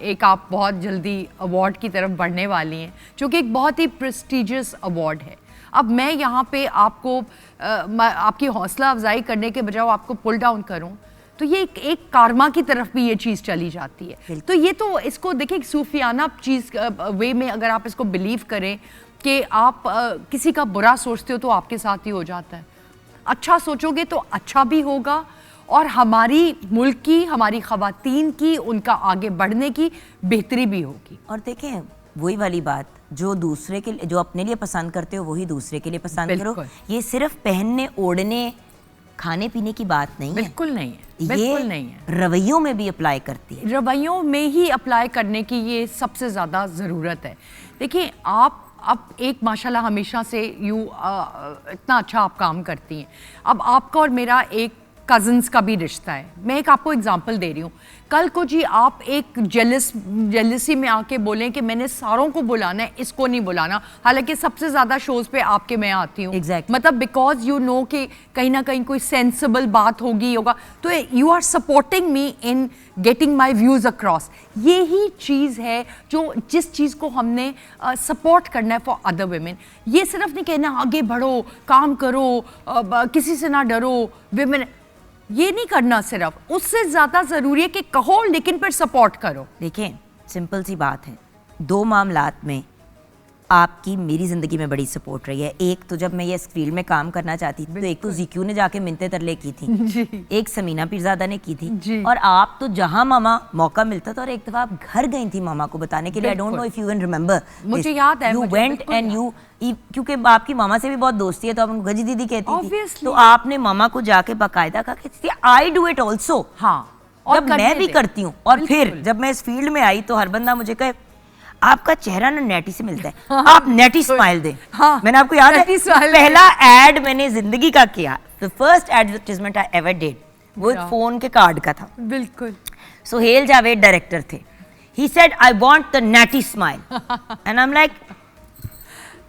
ایک آپ بہت جلدی ایوارڈ کی طرف بڑھنے والی ہیں جو کہ ایک بہت ہی پریسٹیجیس ایوارڈ ہے. اب میں یہاں پہ آپ کو آپ کی حوصلہ افزائی کرنے کے بجائے آپ کو پل ڈاؤن کروں تو یہ ایک کارما کی طرف بھی یہ چیز چلی جاتی ہے. تو یہ تو اس کو دیکھیں صوفیانہ چیز وے میں اگر آپ اس کو بلیو کریں کہ آپ کسی کا برا سوچتے ہو تو آپ کے ساتھ ہی ہو جاتا ہے, اچھا سوچو گے تو اچھا بھی ہوگا اور ہماری ملک کی, ہماری خواتین کی, ان کا آگے بڑھنے کی بہتری بھی ہوگی. اور دیکھیں وہی والی بات, جو دوسرے کے جو اپنے لیے پسند کرتے ہو وہی دوسرے کے لیے پسند کرو. یہ صرف پہننے اوڑھنے کھانے پینے کی بات نہیں ہے, بالکل نہیں ہے, بالکل نہیں ہے. رویوں میں بھی اپلائی کرتی ہے, رویوں میں ہی اپلائی کرنے کی یہ سب سے زیادہ ضرورت ہے. دیکھیں آپ اب ایک ماشاءاللہ ہمیشہ سے اتنا اچھا آپ کام کرتی ہیں. اب آپ کا اور میرا ایک کزنس کا بھی رشتہ ہے. میں ایک آپ کو اگزامپل دے رہی ہوں. کل کو جی آپ ایک جیلسی میں آ کے بولیں کہ میں نے ساروں کو بلانا ہے, اس کو نہیں بلانا, حالانکہ سب سے زیادہ شوز پہ آپ کے میں آتی ہوں. مطلب بیکاز یو نو کہ کہیں نہ کہیں کوئی سینسیبل بات ہوگا تو you are supporting me in getting my views across. یہی چیز ہے جو جس چیز کو ہم نے سپورٹ کرنا ہے فار ادر ویمن. یہ صرف نہیں کہنا آگے بڑھو, کام کرو, کسی سے نہ ڈرو, ویمن یہ نہیں کرنا. صرف اس سے زیادہ ضروری ہے کہ کہو لیکن پھر سپورٹ کرو. دیکھیں سمپل سی بات ہے, دو معاملات میں آپ کی میری زندگی میں بڑی سپورٹ رہی ہے. ایک تو جب میں یہ اس فیلڈ میں کام کرنا چاہتی تھی تو ایک تو زیکیو نے جا کے منتیں ترلے کی تھی, ایک سمینہ پیرزادہ نے کی تھی, اور آپ تو جہاں ماما موقع ملتا تھا, اور ایک دفعہ آپ گھر گئی تھی ماما کو بتانے کے لیے. I don't know if you even remember. مجھے یاد ہے, you went and you کیونکہ آپ کی ماما سے بھی بہت دوستی ہے تو آپ ان کو گجی دیدی کہتی تھی, تو آپ نے ماما کو جا کے باقاعدہ کہا کہ I do it also. ہاں, جب میں بھی کرتی ہوں. اور پھر جب میں اس فیلڈ میں آئی تو ہر بندہ مجھے کہے آپ کا چہرہ نا نیٹی سے ملتا ہے, آپ نیٹی اسمائل دیں. میں نے آپ کو یاد ہے پہلا ایڈ میں نے زندگی کا کیا, the first advertisement I ever did وہ فون کے کارڈ کا تھا. بالکل. سہیل جاوید ڈائریکٹر تھے. He said I want the natty smile and I'm like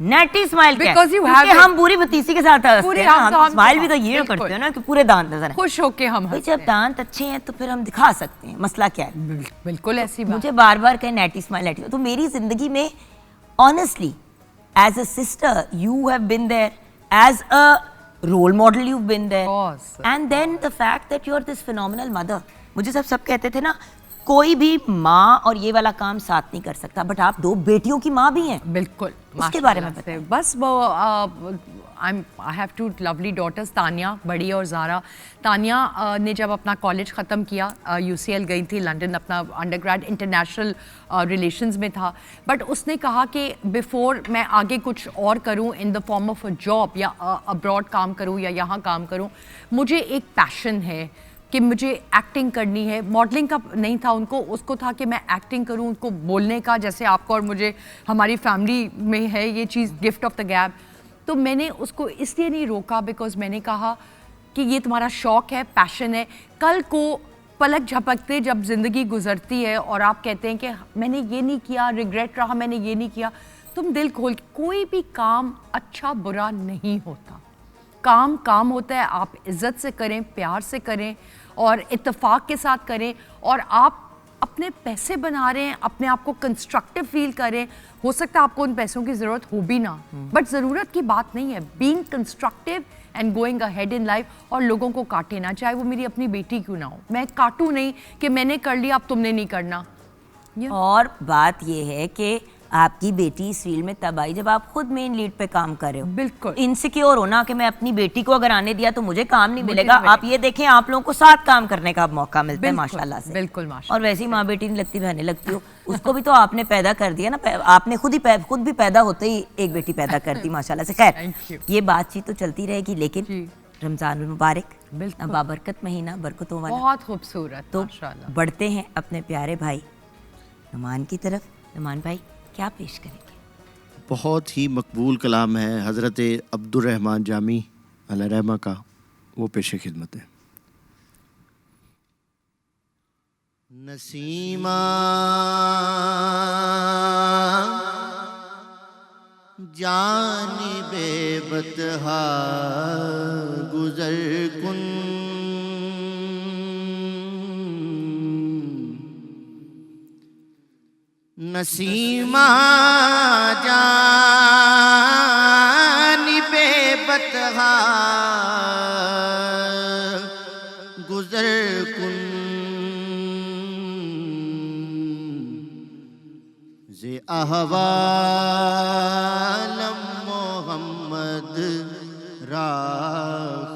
ninety smile کیا ہے, کیونکہ ہم پوری بتیسی کے ساتھ ہنستے ہیں, ہم اسمائل بھی تو یہ کرتے ہیں نا کہ پورے دانت نظر ہیں, خوش ہو کے ہم جب دانت اچھے ہیں تو پھر ہم دکھا سکتے ہیں. مسئلہ کیا ہے؟ بالکل ایسی بات. مجھے بار بار کہیں نیٹی اسمائل نیٹی. تو میری زندگی میں honestly as a sister you have been there, as a role model you've been there, and then the fact that you're this phenomenal mother. مجھے سب کہتے تھے نا کوئی بھی ماں اور یہ والا کام ساتھ نہیں کر سکتا, بٹ آپ دو بیٹیوں کی ماں بھی ہیں. بالکل, اس کے بارے میں بتائیں. بس وہ I have two lovely daughters, Tania بڑی اور زارا. تانیہ نے جب اپنا کالج ختم کیا, UCL گئی تھی لنڈن, اپنا انڈر گریڈ انٹرنیشنل ریلیشنز میں تھا, بٹ اس نے کہا کہ بیفور میں آگے کچھ اور کروں in the form of a job, یا ابراڈ کام کروں یا یہاں کام کروں, مجھے ایک پیشن ہے کہ مجھے ایکٹنگ کرنی ہے. ماڈلنگ کا نہیں تھا ان کو, اس کو تھا کہ میں ایکٹنگ کروں, ان کو بولنے کا, جیسے آپ کو اور مجھے ہماری فیملی میں ہے یہ چیز گفٹ آف دا گیپ. تو میں نے اس کو اس لیے نہیں روکا بیکاز میں نے کہا کہ یہ تمہارا شوق ہے, پیشن ہے. کل کو پلک جھپکتے جب زندگی گزرتی ہے اور آپ کہتے ہیں کہ میں نے یہ نہیں کیا, ریگریٹ رہا, میں نے یہ نہیں کیا, تم دل کھول کے, کوئی بھی کام اچھا برا نہیں ہوتا, کام ہوتا ہے. آپ عزت سے کریں, پیار سے کریں اور اتفاق کے ساتھ کریں, اور آپ اپنے پیسے بنا رہے ہیں, اپنے آپ کو کنسٹرکٹیو فیل کریں. ہو سکتا ہے آپ کو ان پیسوں کی ضرورت ہو بھی نہ, بٹ ضرورت کی بات نہیں ہے. Being constructive and going ahead in life, اور لوگوں کو کاٹے نہ, چاہے وہ میری اپنی بیٹی کیوں نہ ہو. میں کاٹوں نہیں کہ میں نے کر لیا اب تم نے نہیں کرنا. اور بات یہ ہے کہ آپ کی بیٹی اس فیلڈ میں تب آئی جب آپ خود مین لیڈ پہ کام کر رہے ہو. بالکل انسیکیور ہونا کہ میں اپنی بیٹی کو اگر آنے دیا تو مجھے کام نہیں ملے گا. آپ یہ دیکھیں آپ لوگوں کو ساتھ کام کرنے کا موقع ملتا ہے ماشاءاللہ سے. بالکل. اور ویسی ماں بیٹی نہیں لگتی, بہنیں لگتی ہو, اس کو بھی تو آپ نے پیدا کر دیا نا, آپ نے خود بھی پیدا ہوتے ہی ایک بیٹی پیدا کر دی ماشاءاللہ سے. خیر یہ بات چیت تو چلتی رہے گی, لیکن رمضان المبارک, بابرکت مہینہ, برکتوں والا, بہت خوبصورت. تو بڑھتے ہیں اپنے پیارے بھائی نعمان کی طرف. نعمان بھائی کیا پیش کریں گے؟ بہت ہی مقبول کلام ہے حضرت عبد الرحمن جامی علیہ رحمہ کا, وہ پیش خدمت ہے. نسیمہ جانب بطحا گزر کن, نسیمہ جانب بطحا گزر کن ز احوالم محمد را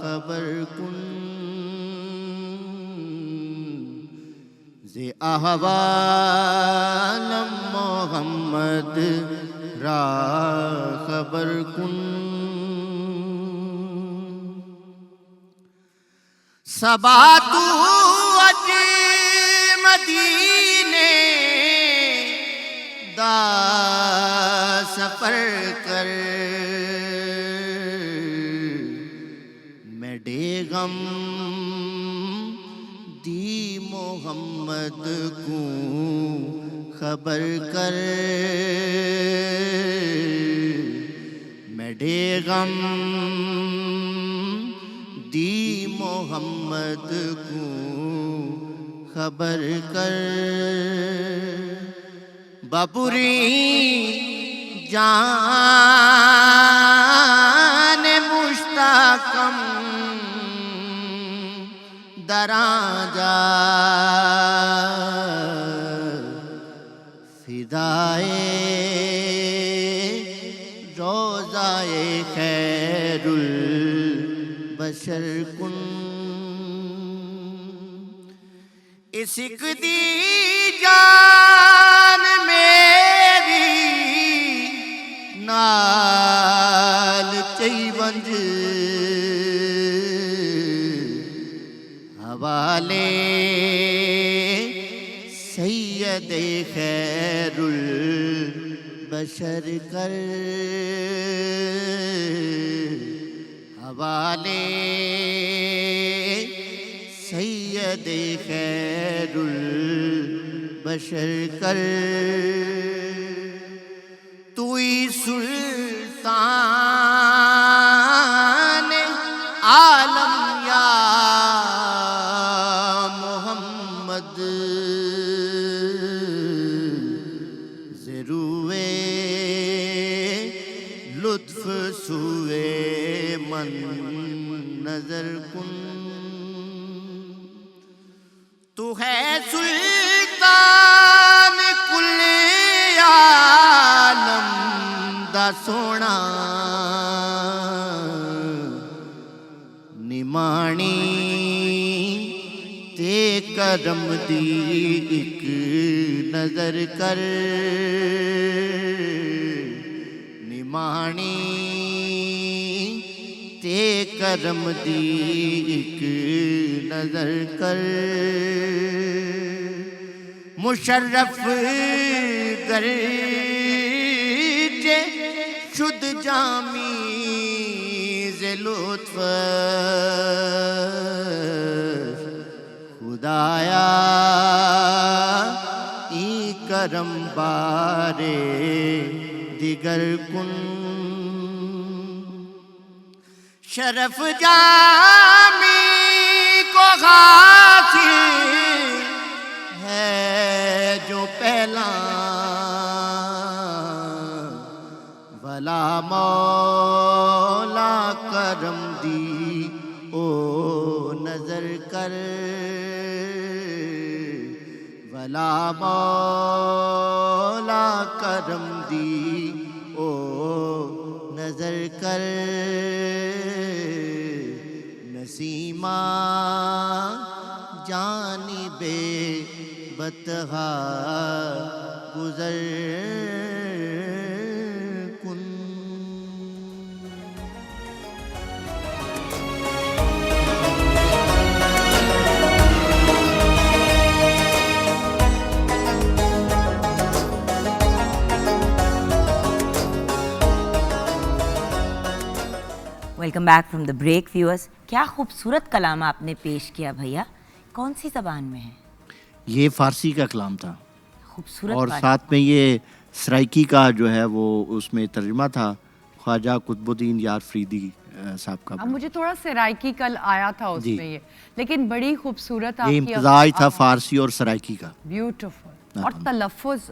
خبر کن ز احوالم محمد را خبر کن صبا تو اج مدینے دا سفر کر میں ڈیغم دی محمد کو خبر کر میں ڈیغم دی محمد کو خبر کر بپوری جان مشتاقم دراں جا فدائے روضائے خیر البشر کن عشق دی جان میری نال چئی ونج حوالے سید خیر البشر کر حوالے سید خیر البشر کر توئی سلطان عالم یا محمد ضروے لطف سوئے من نظر کن تو ہے سلطان کل عالم دا سونا نمانی تے کرم دی ایک نظر کر نمانی تے کرم دی ایک نظر کر مشرف گرچہ شد جامی ز لطف خدایا ای کرم بارے دیگر کن شرف جامی کو حاصل ہے جو پہلا بھلا مولا کرم دی او نظر کر بھلا مولا کرم دی او نظر کر نسیمہ جانب بطحا گزر کن welcome back from the break viewers. کیا خوبصورت کلام آپ نے پیش کیا بھیا. کون سی زبان میں ہے؟ یہ فارسی کا کلام تھا خوبصورت. اور ساتھ میں یہ سرائکی کا جو ہے وہ اس میں ترجمہ تھا خواجہ قطب الدین یار فریدی صاحب کا. اب مجھے تھوڑا سرائکی کل آیا تھا اس میں یہ، لیکن بڑی خوبصورت آپ یہ کی امتزاج تھا فارسی اور سرائکی کا. بیوٹیفل. اور تلفظ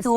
2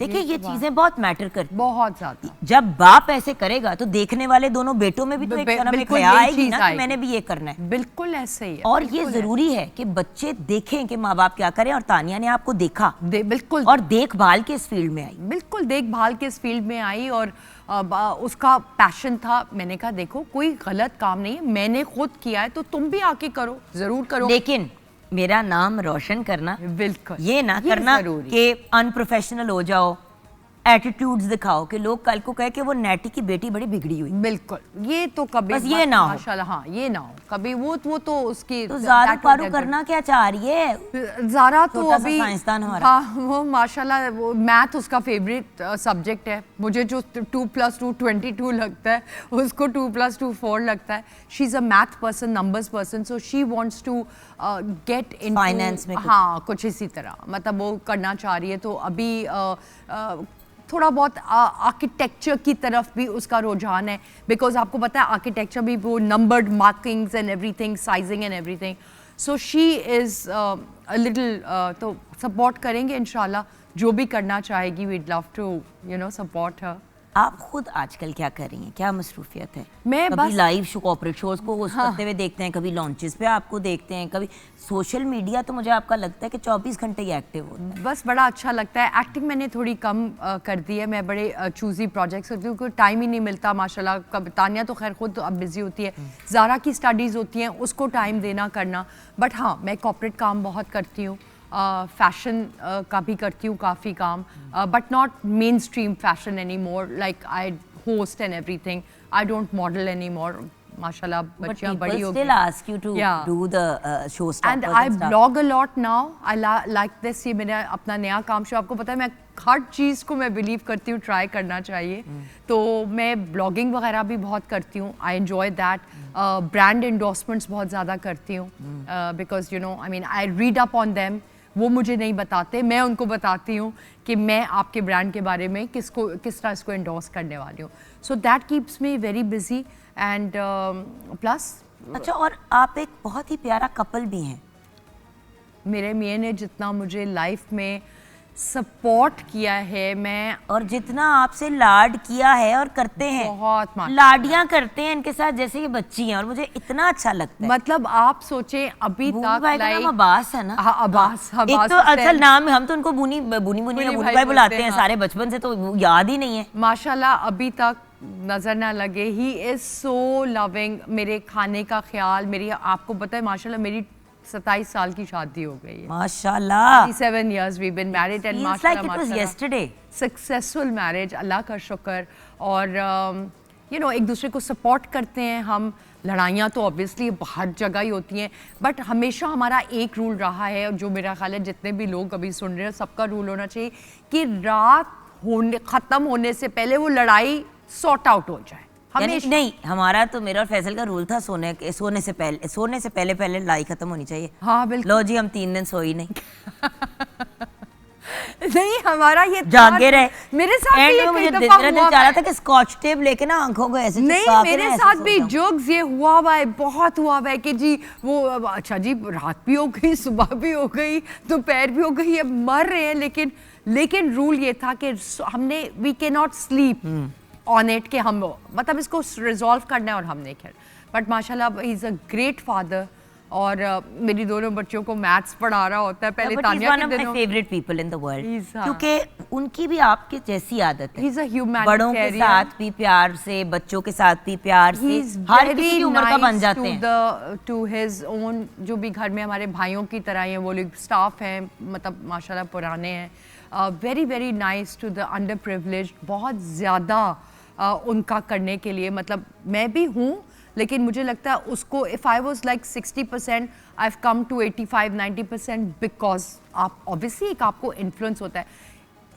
دیکھیں یہ چیزیں بہت میٹر کرتی ہیں. بہت زیادہ. جب باپ ایسے کرے گا تو دیکھنے والے دونوں بیٹوں میں بھی تو ایک شرم ایک حیا آئے گی نا کہ میں نے بھی یہ کرنا ہے. بالکل ایسے ہی ہے. اور یہ ضروری ہے کہ بچے دیکھیں کہ ماں باپ کیا کریں, اور تانیہ نے آپ کو دیکھا بالکل, اور دیکھ بھال کے اس فیلڈ میں آئی. بالکل دیکھ بھال کے اس فیلڈ میں آئی, اور اس کا پیشن تھا. میں نے کہا دیکھو کوئی غلط کام نہیں ہے, میں نے خود کیا ہے تو تم بھی آ کے کرو, ضرور کرو. لیکن میرا نام روشن کرنا, بالکل یہ نہ کرنا کہ ان پروفیشنل ہو جاؤ, ایٹیٹیوڈز دکھاؤ کہ لوگ کل کو کہے کہ وہ نیٹی کی بیٹی بڑی بگڑی ہوئی. بالکل یہ تو کبھی بس یہ نہ ہو. ماشاءاللہ ہاں یہ نہ ہو کبھی. وہ تو اس کی تو زارو پارو کرنا کیا چاہ رہی ہے زارا تو ابھی سائنسدان ہمارا. ہاں وہ ماشاءاللہ وہ میتھ اس کا فیوریٹ سبجیکٹ ہے. مجھے جو 2+2 22 لگتا ہے اس کو 2+2 4 لگتا ہے. She is a math person, numbers person, so she wants to get in finance میں. ہاں کچھ اسی طرح مطلب وہ کرنا چاہ رہی ہے. تو ابھی تھوڑا بہت آرکیٹیکچر کی طرف بھی اس کا رجحان ہے, بیکاز آپ کو پتہ ہے آرکیٹیکچر بھی وہ numbered markings and everything, sizing and everything. So she is little, تو سپورٹ کریں گے انشاءاللہ جو بھی کرنا چاہے گی. We'd love to support her. آپ خود آج کل کیا کر رہی ہیں, کیا مصروفیت ہے؟ میں کبھی لائیو شو کارپوریٹ شوز کو ہوسٹ کرتے ہوئے دیکھتے ہیں, کبھی لانچز پہ آپ کو دیکھتے ہیں, کبھی سوشل میڈیا تو مجھے آپ کا لگتا ہے کہ 24 گھنٹے ہی ایکٹیو ہوتا ہے. بس بڑا اچھا لگتا ہے. ایکٹنگ میں نے تھوڑی کم کر دی ہے. میں بڑے چوزی پروجیکٹس کرتی ہوں کیونکہ ٹائم ہی نہیں ملتا ماشاءاللہ. تانیہ تو خیر خود اب بزی ہوتی ہے, زارا کی اسٹڈیز ہوتی ہیں, اس کو ٹائم دینا کرنا. بٹ ہاں میں کارپوریٹ کام بہت کرتی ہوں, فیشن کا بھی کرتی ہوں کافی کام, but not mainstream fashion anymore. Like I host and everything. I don't model anymore. ماشاءاللہ بچیاں بڑی ہو گئی. Still ask you to do the showstoppers and I blog a lot now. I like this. یہ میرا اپنا نیا کام شو. آپ کو پتہ ہے میں ہر چیز کو میں بلیو کرتی ہوں ٹرائی کرنا چاہیے, تو میں بلاگنگ وغیرہ بھی بہت کرتی ہوں. I enjoy that. Brand endorsements بہت زیادہ کرتی ہوں, because I mean I read up on them. وہ مجھے نہیں بتاتے, میں ان کو بتاتی ہوں کہ میں آپ کے برانڈ کے بارے میں کس طرح اس کو انڈورس کرنے والی ہوں. So that keeps me very busy. And plus اچھا, اور آپ ایک بہت ہی پیارا کپل بھی ہیں. میرے میاں نے جتنا مجھے لائف میں سپورٹ کیا ہے, میں اور جتنا آپ سے لاڈ کیا ہے اور کرتے ہیں, بہت لاڈیاں کرتے ہیں ان کے ساتھ جیسے یہ بچی ہیں, اور مجھے اتنا اچھا لگتا ہے. مطلب آپ سوچیں ابھی تک عباس ہے نا, عباس ایک تو اصل نام, ہم تو ان کو بونی بھائی بلاتے ہیں سارے بچپن سے, تو یاد ہی نہیں ہے. ماشاءاللہ ابھی تک نظر نہ لگے. ہی از سو لونگ. میرے کھانے کا خیال, میری آپ کو پتہ ہے ماشاءاللہ میری 27 سال کی شادی ہو گئی ہے. ماشاءاللہ 37 years we've been married and ماشاءاللہ successful marriage, اللہ کا شکر. اور ایک دوسرے کو سپورٹ کرتے ہیں ہم. لڑائیاں تو obviously ہر جگہ ہی ہوتی ہیں, بٹ ہمیشہ ہمارا ایک رول رہا ہے, جو میرا خیال ہے جتنے بھی لوگ ابھی سن رہے ہیں سب کا رول ہونا چاہیے کہ رات ختم ہونے سے پہلے وہ لڑائی سارٹ آؤٹ ہو جائے. نہیں, ہمارا تو میرا اور فیصل کا رول تھا سونے سے پہلے لڑائی ختم ہونی چاہیے. ہاں بالکل. لو جی ہم 3 دن سوئی نہیں. نہیں ہمارا یہ جاگے رہے. میرے ساتھ بھی مجھے دل چاہ رہا تھا کہ اسکاچ ٹیپ لے کے نا آنکھوں کو ایسے, نہیں میرے ساتھ بھی جوکس یہ ہوا ہوا ہے, بہت ہوا ہوا ہے کہ جی وہ اچھا جی رات بھی ہو گئی, صبح بھی ہو گئی, دوپہر بھی ہو گئی, اب مر رہے ہیں. لیکن رول یہ تھا کہ ہم نے وی کی ناٹ سلیپ آن اٹ کہ ہم مطلب اس کو ریزالو کرنا ہے, اور ہم نے کیا. بٹ ماشاء اللہ ہی از اے گریٹ فادر, اور میری دونوں بچوں کو میتھس پڑھا رہا ہوتا ہے. پہلے تانیہ کے دنوں favourite people in the world, کیونکہ ان کی بھی آپ کے جیسی عادت ہے. ہی از اے ہیومینیٹیرین, بڑوں کے ساتھ بھی پیار سے, بچوں کے ساتھ بھی پیار سے, ہر کسی کی عمر کا بن جاتے ہیں. ٹو ہز اون, جو بھی گھر میں ہمارے بھائیوں کی طرح ہیں, وہ لوگ اسٹاف ہیں مطلب ماشاءاللہ پرانے ہیں. Very very nice to the underprivileged. بہت زیادہ ان کا کرنے کے لیے, مطلب میں بھی ہوں, لیکن مجھے لگتا ہے اس کو if I was like 60% I've come to 85-90% because آپ obviously ایک آپ کو influence ہوتا ہے.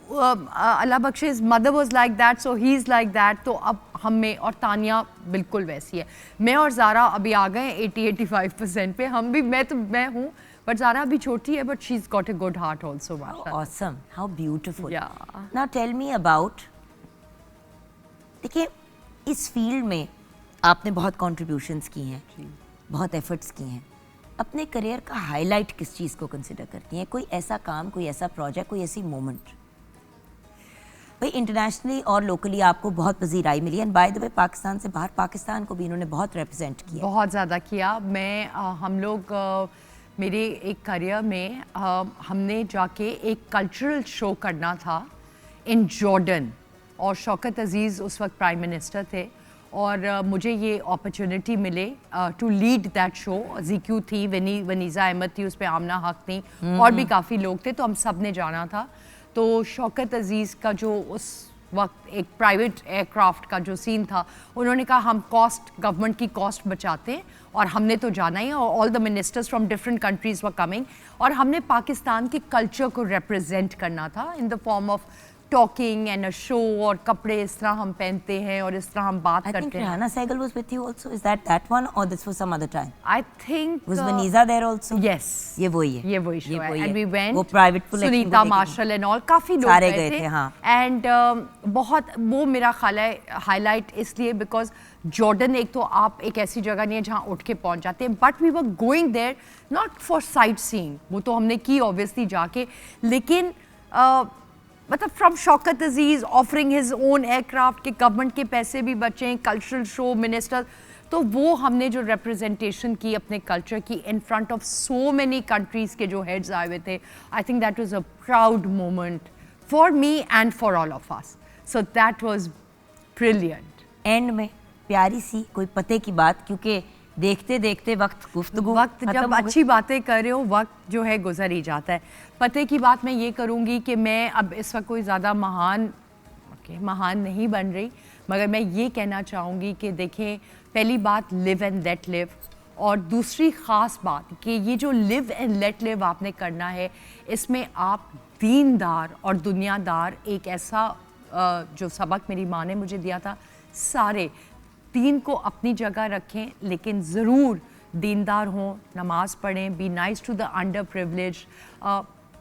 اللہ بخشے his mother was like that so he is like that. تو اب ہم میں, اور تانیہ بالکل ویسی ہے. میں اور زارا ابھی آ گئے 80-85% پہ. ہم بھی, میں ہوں, بٹ زارا ابھی چھوٹی ہے, but she's got a good heart also. Awesome, how beautiful. Yeah. Now tell me about, دیکھیے اس فیلڈ میں آپ نے بہت کنٹریبیوشنس کی ہیں, بہت ایفرٹس کی ہیں. اپنے کریئر کا ہائی لائٹ کس چیز کو کنسیڈر کرتی ہیں؟ کوئی ایسا کام, کوئی ایسا پروجیکٹ, کوئی ایسی مومنٹ؟ بھائی انٹرنیشنلی اور لوکلی آپ کو بہت پذیرائی ملی, اینڈ بائی دا وے پاکستان سے باہر پاکستان کو بھی انہوں نے بہت ریپرزینٹ کیا. بہت زیادہ کیا. میں ہم لوگ میرے ایک کریئر میں ہم نے جا کے ایک کلچرل شو کرنا تھا ان جارڈن, اور شوکت عزیز اس وقت پرائم منسٹر تھے, اور مجھے یہ اپرچونٹی ملے ٹو لیڈ دیٹ شو. زی کیو تھی, ونیزا احمد تھی اس پہ, آمنہ حق تھیں, اور بھی کافی لوگ تھے, تو ہم سب نے جانا تھا. تو شوکت عزیز کا جو اس وقت ایک پرائیویٹ ایئر کرافٹ کا جو سین تھا, انہوں نے کہا ہم کاسٹ, گورنمنٹ کی کاسٹ بچاتے ہیں, اور ہم نے تو جانا ہی, اور all the ministers from different countries were coming, اور ہم نے پاکستان کے کلچر کو ریپرزینٹ کرنا تھا in the form of talking and a show, اور کپڑے اس طرح ہم پہنتے ہیں اور اس طرح ہم بات I think کرتے ہیں. Rehanna Sehgal was with you also. Is that one or this was some other time? I think Was Vanessa there also? yes, یہ وہی ہے, یہ وہی شو ہے. وہی And we ہے. went, وہ private pool action سنیتا کو مارشل اینڈ آل, کافی لوگ سارے گئے گئے تھے, ہاں. اینڈ بہت وہ میرا خیال ہے ہائی لائٹ اس لیے بیکاز جارڈن ایک تو آپ ایک ایسی جگہ نہیں ہے جہاں اٹھ کے پہنچ جاتے ہیں, but we were going there not for sightseeing, وہ تو ہم نے کی اوبیسلی جا کے, لیکن مطلب from Shaukat Aziz offering his own aircraft کہ گورنمنٹ کے پیسے بھی بچیں, کلچرل شو, منسٹر, تو وہ ہم نے جو ریپرزنٹیشن کی اپنے کلچر کی in front of so many countries کے جو ہیڈز آئے ہوئے تھے, I think that was a proud moment for me and for all of us. So that was brilliant. And میں پیاری سی کوئی پتے کی بات, کیونکہ دیکھتے دیکھتے وقت جب اچھی باتیں کر رہے ہو وقت جو ہے گزر ہی جاتا ہے. پتے کی بات میں یہ کروں گی کہ میں اب اس وقت کوئی زیادہ مہان نہیں بن رہی, مگر میں یہ کہنا چاہوں گی کہ دیکھیں, پہلی بات لیو اینڈ لیٹ لیو, اور دوسری خاص بات کہ یہ جو لیو اینڈ لیٹ لیو آپ نے کرنا ہے, اس میں آپ دیندار اور دنیا دار, ایک ایسا جو سبق میری ماں نے مجھے دیا تھا, سارے دین کو اپنی جگہ رکھیں لیکن ضرور دیندار ہوں, نماز پڑھیں, be nice to the underprivileged.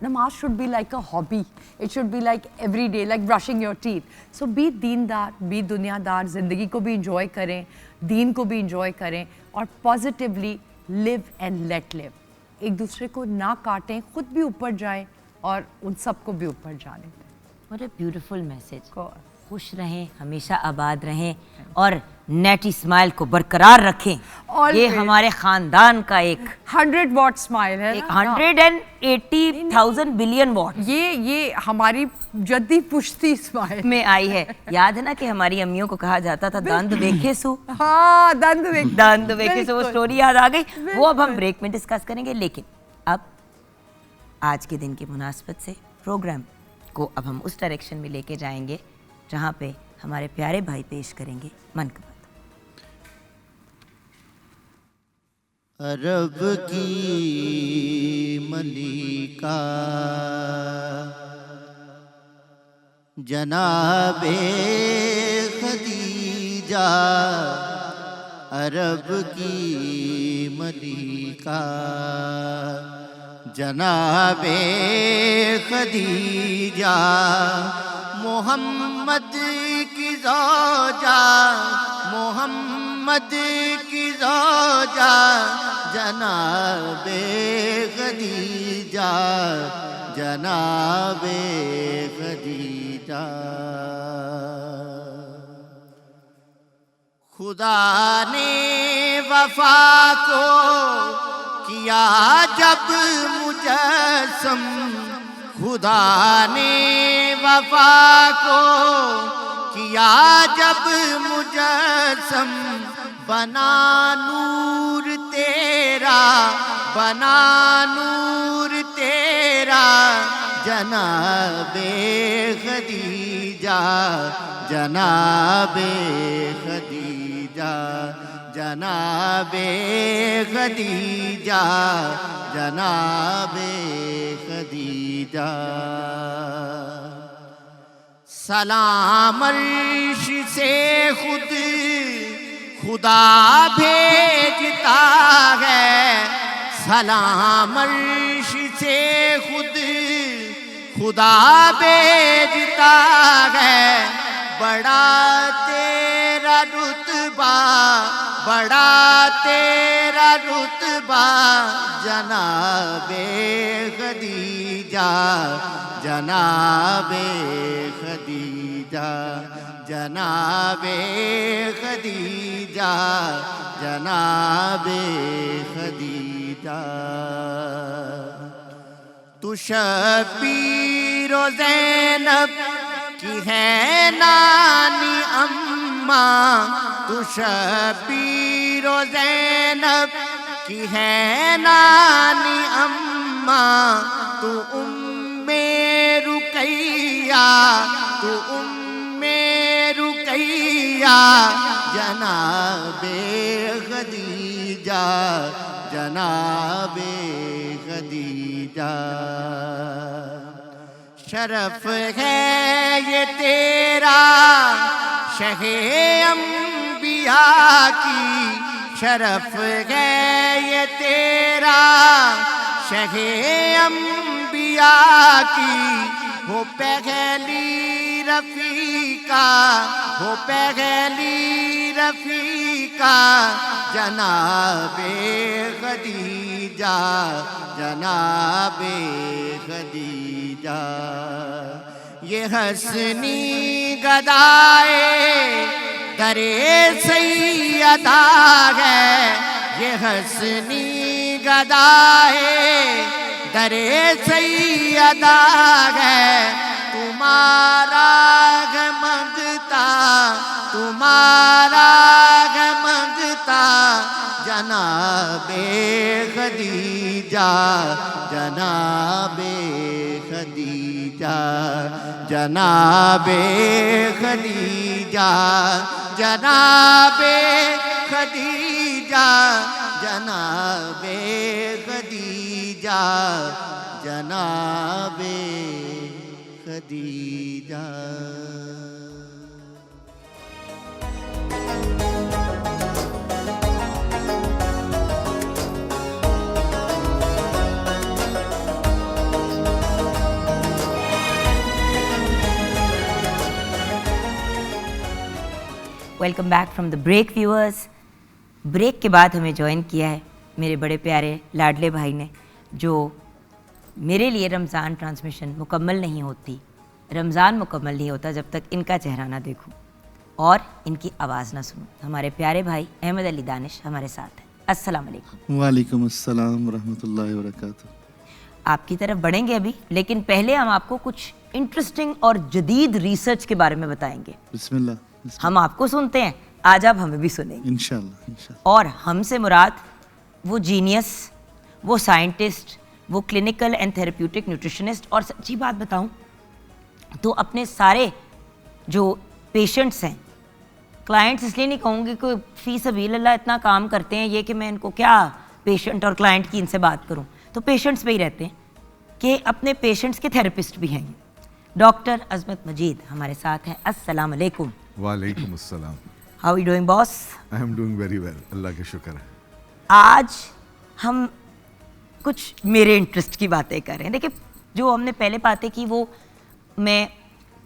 نماز should be like a hobby, it should be like every day, like brushing your teeth. So be دیندار, be دنیا دار, زندگی کو بھی انجوائے کریں, دین کو بھی انجوائے کریں, اور positively live and let live. ایک دوسرے کو نہ کاٹیں, خود بھی اوپر جائیں اور ان سب کو بھی اوپر جانے دیں. What a beautiful message. خوش رہیں, ہمیشہ آباد رہیں, اور نیٹی اسمائل کو برقرار رکھیں. یہ ہمارے خاندان کا ایک 100 واٹ اسمائل ہے, 180,000 بلین واٹ یہ ہماری جدی پشتی اسمائل میں آئی ہے. یاد ہے نا کہ ہماری امیوں کو کہا جاتا تھا دند ویکھے سو, ہاں دند ویکھے سو, وہ سٹوری یاد آ گئی. وہ اب ہم بریک میں ڈسکس کریں گے, لیکن اب آج کے دن کی مناسبت سے پروگرام کو اب ہم اس ڈائریکشن میں لے کے جائیں گے جہاں پہ ہمارے پیارے بھائی پیش کریں گے من کی بات. عرب کی ملکہ جناب خدیجہ, عرب کی ملکہ جناب خدیجہ, محمد کی زوجہ, محمد کی زوجہ جناب خدیجہ, جناب خدیجہ. خدا نے وفا کو کیا جب مجسم, خدا نے وفا کو کیا جب مجسم, بنا نور تیرا, بنا نور تیرا جناب خدیجہ, جناب خدیجہ, جناب خدیجہ, جناب خدیجہ. سلام عرش سے خدا بھیجتا ہے, سلام عرش سے خدا بھیجتا ہے, بڑا تیرا رتبہ, بڑا تیرا رتبہ جناب خدیجہ, جناب خدیجہ. خدیجہ جناب خدیجہ جناب خدیجہ تو شبیر و زینب کی ہے نانی اماں تو شبیر و زینب کی ہے نانی اماں تو رقیہ تو رقیہ جناب خدیجہ جناب خدیجہ شرف ہے یہ تیرا شہ انبیاء کی شرف ہے یہ تیرا شہ انبیاء کی ہو پہلی رفیقہ ہو پہلی رفیقہ جناب خدیجہ جناب خدیجہ یہ حسنی گدائے در سیدہ ہے یہ حسنی گدائے در سیدہ ہے تمہارا منگتا تمہارا منگتا جناب خدیجہ جناب خدیجہ جناب خدیجہ جناب خدیجہ جناب خدیجہ جناب Khadija welcome back from the break viewers. Break کے بعد ہمیں جوائن کیا ہے میرے بڑے پیارے لاڈلے بھائی نے, جو میرے لیے رمضان ٹرانسمیشن مکمل نہیں ہوتی, رمضان مکمل نہیں ہوتا جب تک ان کا چہرہ نہ دیکھوں اور ان کی آواز نہ سنوں. ہمارے پیارے بھائی احمد علی دانش ہمارے ساتھ ہیں. السلام علیکم. وعلیکم السلام ورحمۃ اللہ وبرکاتہ. آپ کی طرف بڑھیں گے ابھی, لیکن پہلے ہم آپ کو کچھ انٹرسٹنگ اور جدید ریسرچ کے بارے میں بتائیں گے. بسم اللہ. ہم آپ کو سنتے ہیں, آج آپ ہمیں بھی سنیں گے انشاءاللہ. اور ہم سے مراد وہ جینیس, وہ سائنٹسٹ, وہ کلینکل اینڈ تھراپیوٹک نیوٹریشنسٹ. اور سچی بات بتاؤں تو اپنے سارے جو پیشنٹس ہیں, کلائنٹس اس لیے نہیں کہوں گی کہ فی سبیل اللہ اتنا کام کرتے ہیں یہ کہ میں ان کو کیا پیشنٹ اور کلائنٹ کی ان سے بات کروں, تو پیشنٹس پہ ہی رہتے ہیں کہ اپنے پیشنٹس کے تھراپسٹ بھی ہیں. ڈاکٹر عظمت مجید ہمارے ساتھ ہیں. السلام علیکم. وعلیکم السلام. How you doing boss? I am doing very well, اللہ کا شکر ہے. آج ہم کچھ میرے انٹرسٹ کی باتیں کر رہے ہیں. دیکھیں, جو ہم نے پہلے باتیں کی وہ میں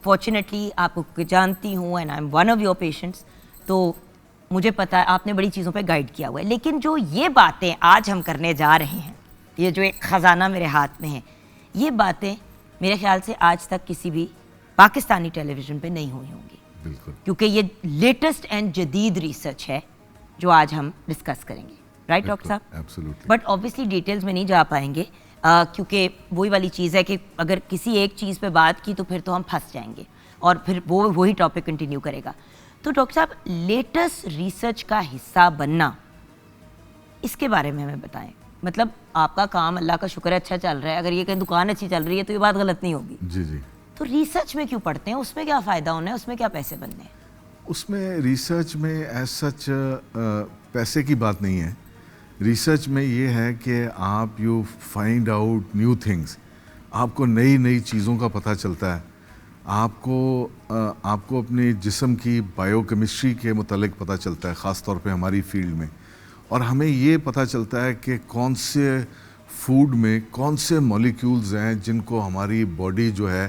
فارچونیٹلی آپ کو جانتی ہوں and I am one of your patients, تو مجھے پتہ ہے آپ نے بڑی چیزوں پہ گائیڈ کیا ہوا ہے. لیکن جو یہ باتیں آج ہم کرنے جا رہے ہیں, یہ جو ایک خزانہ میرے ہاتھ میں ہے, یہ باتیں میرے خیال سے آج تک کسی بھی پاکستانی ٹیلی ویژن پہ نہیں ہوئی ہوں گی. بالکل, کیونکہ یہ لیٹسٹ اینڈ جدید ریسرچ ہے جو آج ہم ڈسکس کریں گے. رائٹ ڈاکٹر صاحب؟ ایبسلیوٹلی. بٹ آبویسلی ڈیٹیلز میں نہیں جا پائیں گے کیونکہ وہی والی چیز ہے کہ اگر کسی ایک چیز پہ بات کی تو پھر تو ہم پھنس جائیں گے اور پھر وہی ٹاپک کنٹینیو کرے گا. تو ڈاکٹر صاحب, لیٹسٹ ریسرچ کا حصہ بننا, اس کے بارے میں ہمیں بتائیں. مطلب آپ کا کام اللہ کا شکر ہے اچھا چل رہا ہے, اگر یہ کہیں دکان اچھی چل رہی ہے تو یہ بات غلط نہیں ہوگی. جی جی. تو ریسرچ میں کیوں پڑھتے ہیں, اس میں کیا فائدہ ہونا ہے, اس میں کیا پیسے بننے ہیں؟ اس میں ریسرچ میں ایز سچ پیسے کی بات نہیں ہے. ریسرچ میں یہ ہے کہ آپ you find out new things, آپ کو نئی نئی چیزوں کا پتہ چلتا ہے, آپ کو اپنے جسم کی بائیو کیمسٹری کے متعلق پتہ چلتا ہے, خاص طور پہ ہماری فیلڈ میں. اور ہمیں یہ پتہ چلتا ہے کہ کون سے فوڈ میں کون سے مولیکیولز ہیں جن کو ہماری باڈی جو ہے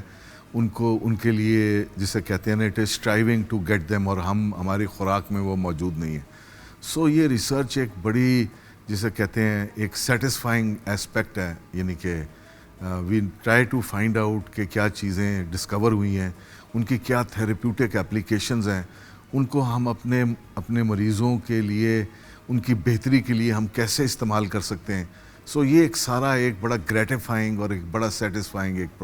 ان کے لیے جسے کہتے ہیں نا it is striving to get them, اور ہماری خوراک میں وہ موجود نہیں ہے. سو یہ ریسرچ ایک بڑی جسے کہتے ہیں ایک سیٹسفائنگ ایسپیکٹ ہے, یعنی کہ we try to find out کہ کیا چیزیں ڈسکور ہوئی ہیں, ان کی کیا تھیراپیوٹک اپلیکیشنز ہیں, ان کو ہم اپنے مریضوں کے لیے ان کی بہتری کے لیے ہم کیسے استعمال کر سکتے ہیں. سو یہ ایک سارا ایک بڑا گریٹیفائنگ اور ایک بڑا سیٹسفائنگ ایک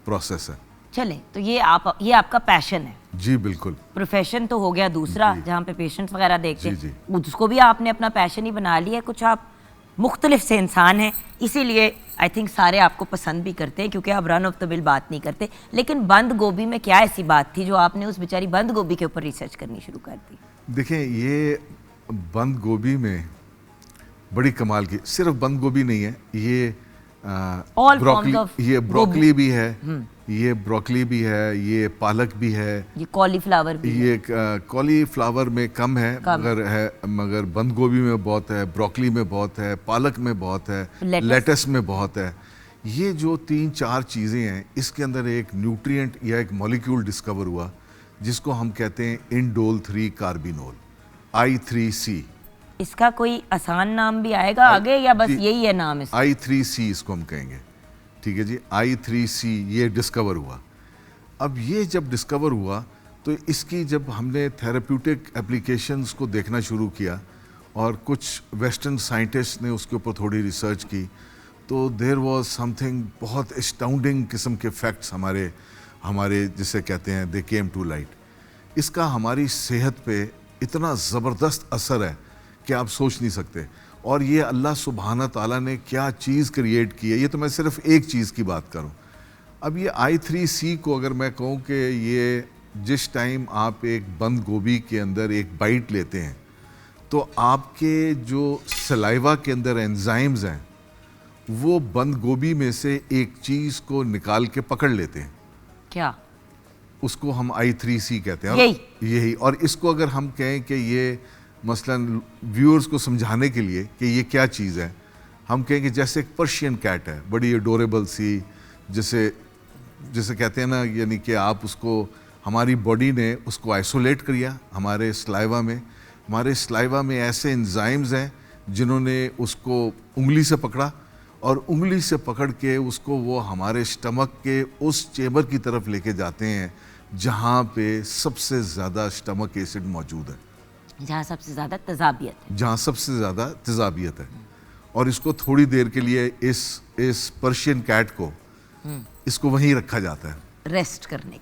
پروسیس ہے. چلیں تو یہ آپ کا پیشن ہے. جی بالکل. پروفیشن تو ہو گیا دوسرا جہاں پہ پیشنٹس وغیرہ دیکھتے ہیں, جی. اس کو بھی آپ نے اپنا پیشن ہی بنا لیا ہے. کچھ آپ مختلف سے انسان ہیں, اسی لیے آئی تھنک سارے آپ کو پسند بھی کرتے ہیں کیونکہ آپ رن آف دا مل بات نہیں کرتے. لیکن بند گوبھی میں کیا ایسی بات تھی جو آپ نے اس بیچاری بند گوبھی کے اوپر ریسرچ کرنی شروع کر دی؟ دیکھیں یہ بند گوبھی میں بڑی کمال کی, صرف بند گوبھی نہیں ہے, یہ بروکلی بھی ہے, یہ بروکلی بھی ہے, یہ پالک بھی ہے, یہ کالی فلاور بھی, یہ کالی فلاور میں کم ہے مگر بند گوبھی میں بہت ہے, بروکلی میں بہت ہے, پالک میں بہت ہے, لیٹس میں بہت ہے. یہ جو 3-4 چیزیں ہیں اس کے اندر ایک نیوٹرینٹ یا ایک مولیکیول ڈسکور ہوا جس کو ہم کہتے ہیں انڈول 3 کاربینول, I3C. اس کا کوئی آسان نام بھی آئے گا آگے یا بس یہی ہے نام؟ اس I3C اس کو ہم کہیں گے, ٹھیک ہے جی. I3C یہ ڈسکور ہوا. اب یہ جب ڈسکور ہوا تو اس کی جب ہم نے تھیراپیوٹک اپلیکیشنز کو دیکھنا شروع کیا اور کچھ ویسٹرن سائنٹسٹ نے اس کے اوپر تھوڑی ریسرچ کی تو دیر واز سم تھنگ, بہت اسٹاؤنڈنگ قسم کے فیکٹس ہمارے جسے کہتے ہیں دے کیم ٹو لائٹ. اس کا ہماری صحت پہ اتنا زبردست اثر ہے کہ آپ سوچ نہیں سکتے. اور یہ اللہ سبحانہ تعالیٰ نے کیا چیز کریٹ کی ہے, یہ تو میں صرف ایک چیز کی بات کروں. اب یہ I3C کو اگر میں کہوں کہ یہ جس ٹائم آپ ایک بند گوبھی کے اندر ایک بائٹ لیتے ہیں تو آپ کے جو سلائیوا کے اندر انزائمز ہیں وہ بند گوبھی میں سے ایک چیز کو نکال کے پکڑ لیتے ہیں. کیا اس کو ہم I3C کہتے ہیں. یہی. اور اس کو اگر ہم کہیں کہ یہ مثلاً ویورز کو سمجھانے کے لیے کہ یہ کیا چیز ہے, ہم کہیں کہ جیسے ایک پرشین کیٹ ہے, بڑی اڈوریبل سی, جسے کہتے ہیں نا, یعنی کہ آپ اس کو, ہماری باڈی نے اس کو آئسولیٹ کیا ہمارے سلائیوا میں. ہمارے سلائیوا میں ایسے انزائمز ہیں جنہوں نے اس کو انگلی سے پکڑا اور انگلی سے پکڑ کے اس کو وہ ہمارے اسٹمک کے اس چیمبر کی طرف لے کے جاتے ہیں جہاں پہ سب سے زیادہ اسٹمک ایسڈ موجود ہے, جہاں سب سے زیادہ تیزابیت ہے. اور اس کو تھوڑی دیر کے لیے اس پرشین کیٹ کو اس کو وہیں رکھا جاتا ہے ریسٹ کرنے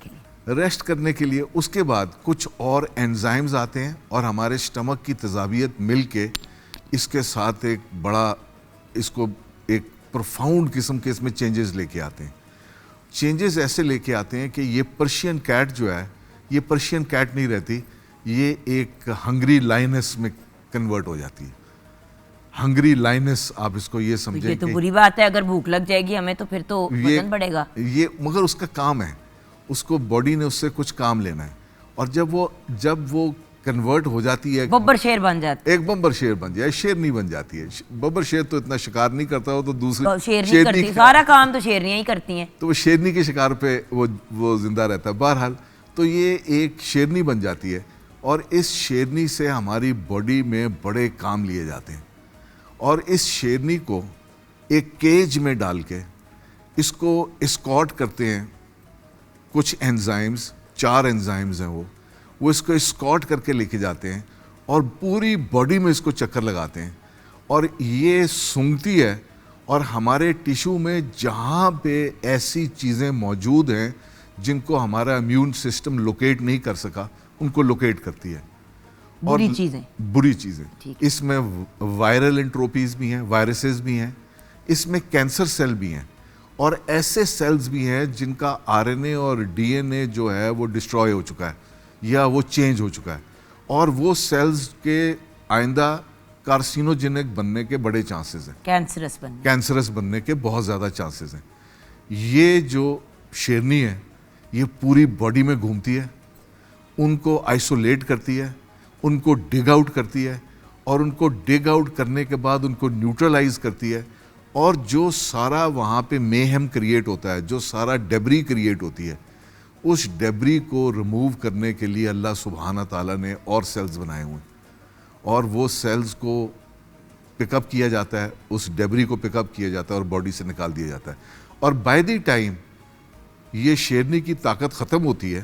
کے لیے. اس کے بعد کچھ اور انزائمز آتے ہیں اور ہمارے اسٹمک کی تیزابیت مل کے اس کے ساتھ ایک بڑا, اس کو ایک پروفاؤنڈ قسم کے اس میں چینجز لے کے آتے ہیں. چینجز ایسے لے کے آتے ہیں کہ یہ پرشین کیٹ جو ہے یہ پرشین کیٹ نہیں رہتی, یہ ایک ہنگری لائنس میں کنورٹ ہو جاتی ہے. ہنگری لائنس آپ اس کو یہ سمجھیں. یہ تو بری بات ہے, اگر بھوک لگ جائے گی ہمیں تو پھر تو وزن بڑھے گا. یہ مگر اس کا کام ہے, اس کو باڈی نے اس سے کچھ کام لینا ہے. اور جب وہ کنورٹ ہو جاتی ہے, ببر شیر بن جاتی ہے, ایک ببر شیر بن جائے, شیرنی بن جاتی ہے. ببر شیر تو اتنا شکار نہیں کرتا, ہو تو دوسری شیرنی کرتی, سارا کام تو شیرنیاں ہی کرتی ہیں, تو وہ شیرنی کے شکار پہ وہ زندہ رہتا ہے. بہرحال تو یہ ایک شیرنی بن جاتی ہے اور اس شیرنی سے ہماری باڈی میں بڑے کام لیے جاتے ہیں. اور اس شیرنی کو ایک کیج میں ڈال کے اس کو اسکاٹ کرتے ہیں کچھ انزائمز, 4 انزائمز ہیں وہ اس کو اسکاٹ کر کے لے کے جاتے ہیں اور پوری باڈی میں اس کو چکر لگاتے ہیں اور یہ سونگتی ہے اور ہمارے ٹیشو میں جہاں پہ ایسی چیزیں موجود ہیں جن کو ہمارا امیون سسٹم لوکیٹ نہیں کر سکا ان کو لوکیٹ کرتی ہے. بری چیزیں. اس میں وائرل انٹروپیز بھی ہیں, وائرسز بھی ہیں, اس میں کینسر سیل بھی ہیں اور ایسے سیلز بھی ہیں جن کا RNA اور DNA جو ہے وہ ڈسٹروائے ہو چکا ہے یا وہ چینج ہو چکا ہے اور وہ سیلز کے آئندہ کارسینوجینک بننے کے بڑے چانسز ہیں, کینسرس بننے کے بہت زیادہ چانسز ہیں. یہ جو شیرنی ہے یہ پوری باڈی میں گھومتی ہے, ان کو آئسولیٹ کرتی ہے, ان کو ڈگ آؤٹ کرتی ہے اور ان کو ڈگ آؤٹ کرنے کے بعد ان کو نیوٹرلائز کرتی ہے. اور جو سارا وہاں پہ میہم کریٹ ہوتا ہے, جو سارا ڈیبری کریٹ ہوتی ہے, اس ڈیبری کو ریموو کرنے کے لیے اللہ سبحانہ تعالیٰ نے اور سیلز بنائے ہوئے ہیں اور وہ سیلز کو پک اپ کیا جاتا ہے, اس ڈیبری کو پک اپ کیا جاتا ہے اور باڈی سے نکال دیا جاتا ہے. اور بائی دی ٹائم یہ شیرنی کی طاقت ختم ہوتی ہے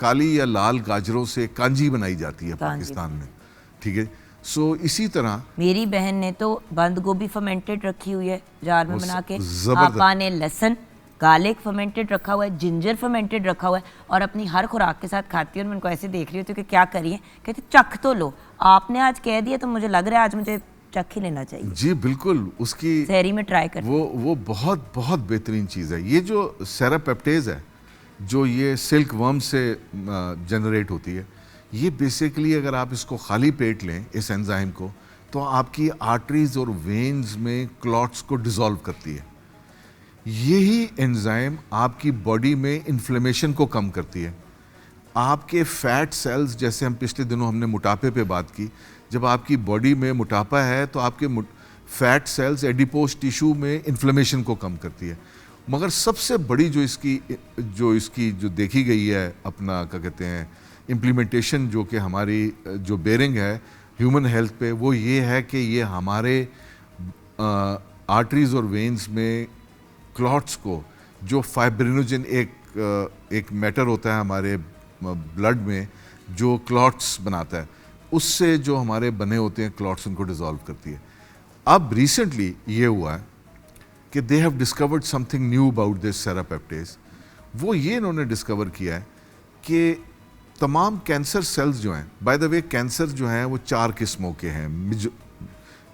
کالی یا لال گاجروں سے کانجی بنائی جاتی ہے پاکستان میں, ٹھیک ہے. سو اسی طرح میری بہن نے تو بند گوبھی فرمنٹڈ رکھی ہوئی ہے جار میں بنا کے, زبردست. آپا نے لہسن گارلک فرمنٹڈ رکھا ہوا ہے, جنجر فرمنٹڈ رکھا ہوا ہے, اور اپنی ہر خوراک کے ساتھ کھاتی ہے. اور میں ان کو ایسے دیکھ رہی ہوتی ہوں کہ کیا کریے, کہتے چکھ تو لو. آپ نے آج کہہ دیا تو مجھے لگ رہا ہے آج مجھے چکھ ہی لینا چاہیے. جی بالکل, اس کی سحری میں ٹرائی کر. وہ بہت بہت بہترین چیز ہے. یہ جو سیراپیپٹیز ہے جو یہ سلک ورم سے جنریٹ ہوتی ہے, یہ بیسیکلی اگر آپ اس کو خالی پیٹ لیں اس انزائم کو, تو آپ کی آرٹریز اور وینز میں کلاٹس کو ڈیزالو کرتی ہے. یہی انزائم آپ کی باڈی میں انفلیمیشن کو کم کرتی ہے. آپ کے فیٹ سیلز, جیسے ہم پچھلے دنوں ہم نے موٹاپے پہ بات کی, جب آپ کی باڈی میں موٹاپا ہے تو آپ کے فیٹ سیلز ایڈیپوز ٹیشو میں انفلیمیشن کو کم کرتی ہے. مگر سب سے بڑی جو اس کی جو دیکھی گئی ہے اپنا کیا کہتے ہیں امپلیمنٹیشن, جو کہ ہماری جو بیرنگ ہے ہیومن ہیلتھ پہ, وہ یہ ہے کہ یہ ہمارے آرٹریز اور وینز میں کلاٹس کو, جو فائبرینوجن ایک میٹر ہوتا ہے ہمارے بلڈ میں جو کلاٹس بناتا ہے, اس سے جو ہمارے بنے ہوتے ہیں کلاٹس, ان کو ڈیزالو کرتی ہے. اب ریسنٹلی یہ ہوا ہے کہ they have discovered something new about this serrapeptase. وہ یہ انہوں نے ڈسکور کیا ہے کہ تمام کینسر سیلز جو ہیں, بائی دا وے کینسر جو ہیں وہ 4 قسموں کے ہیں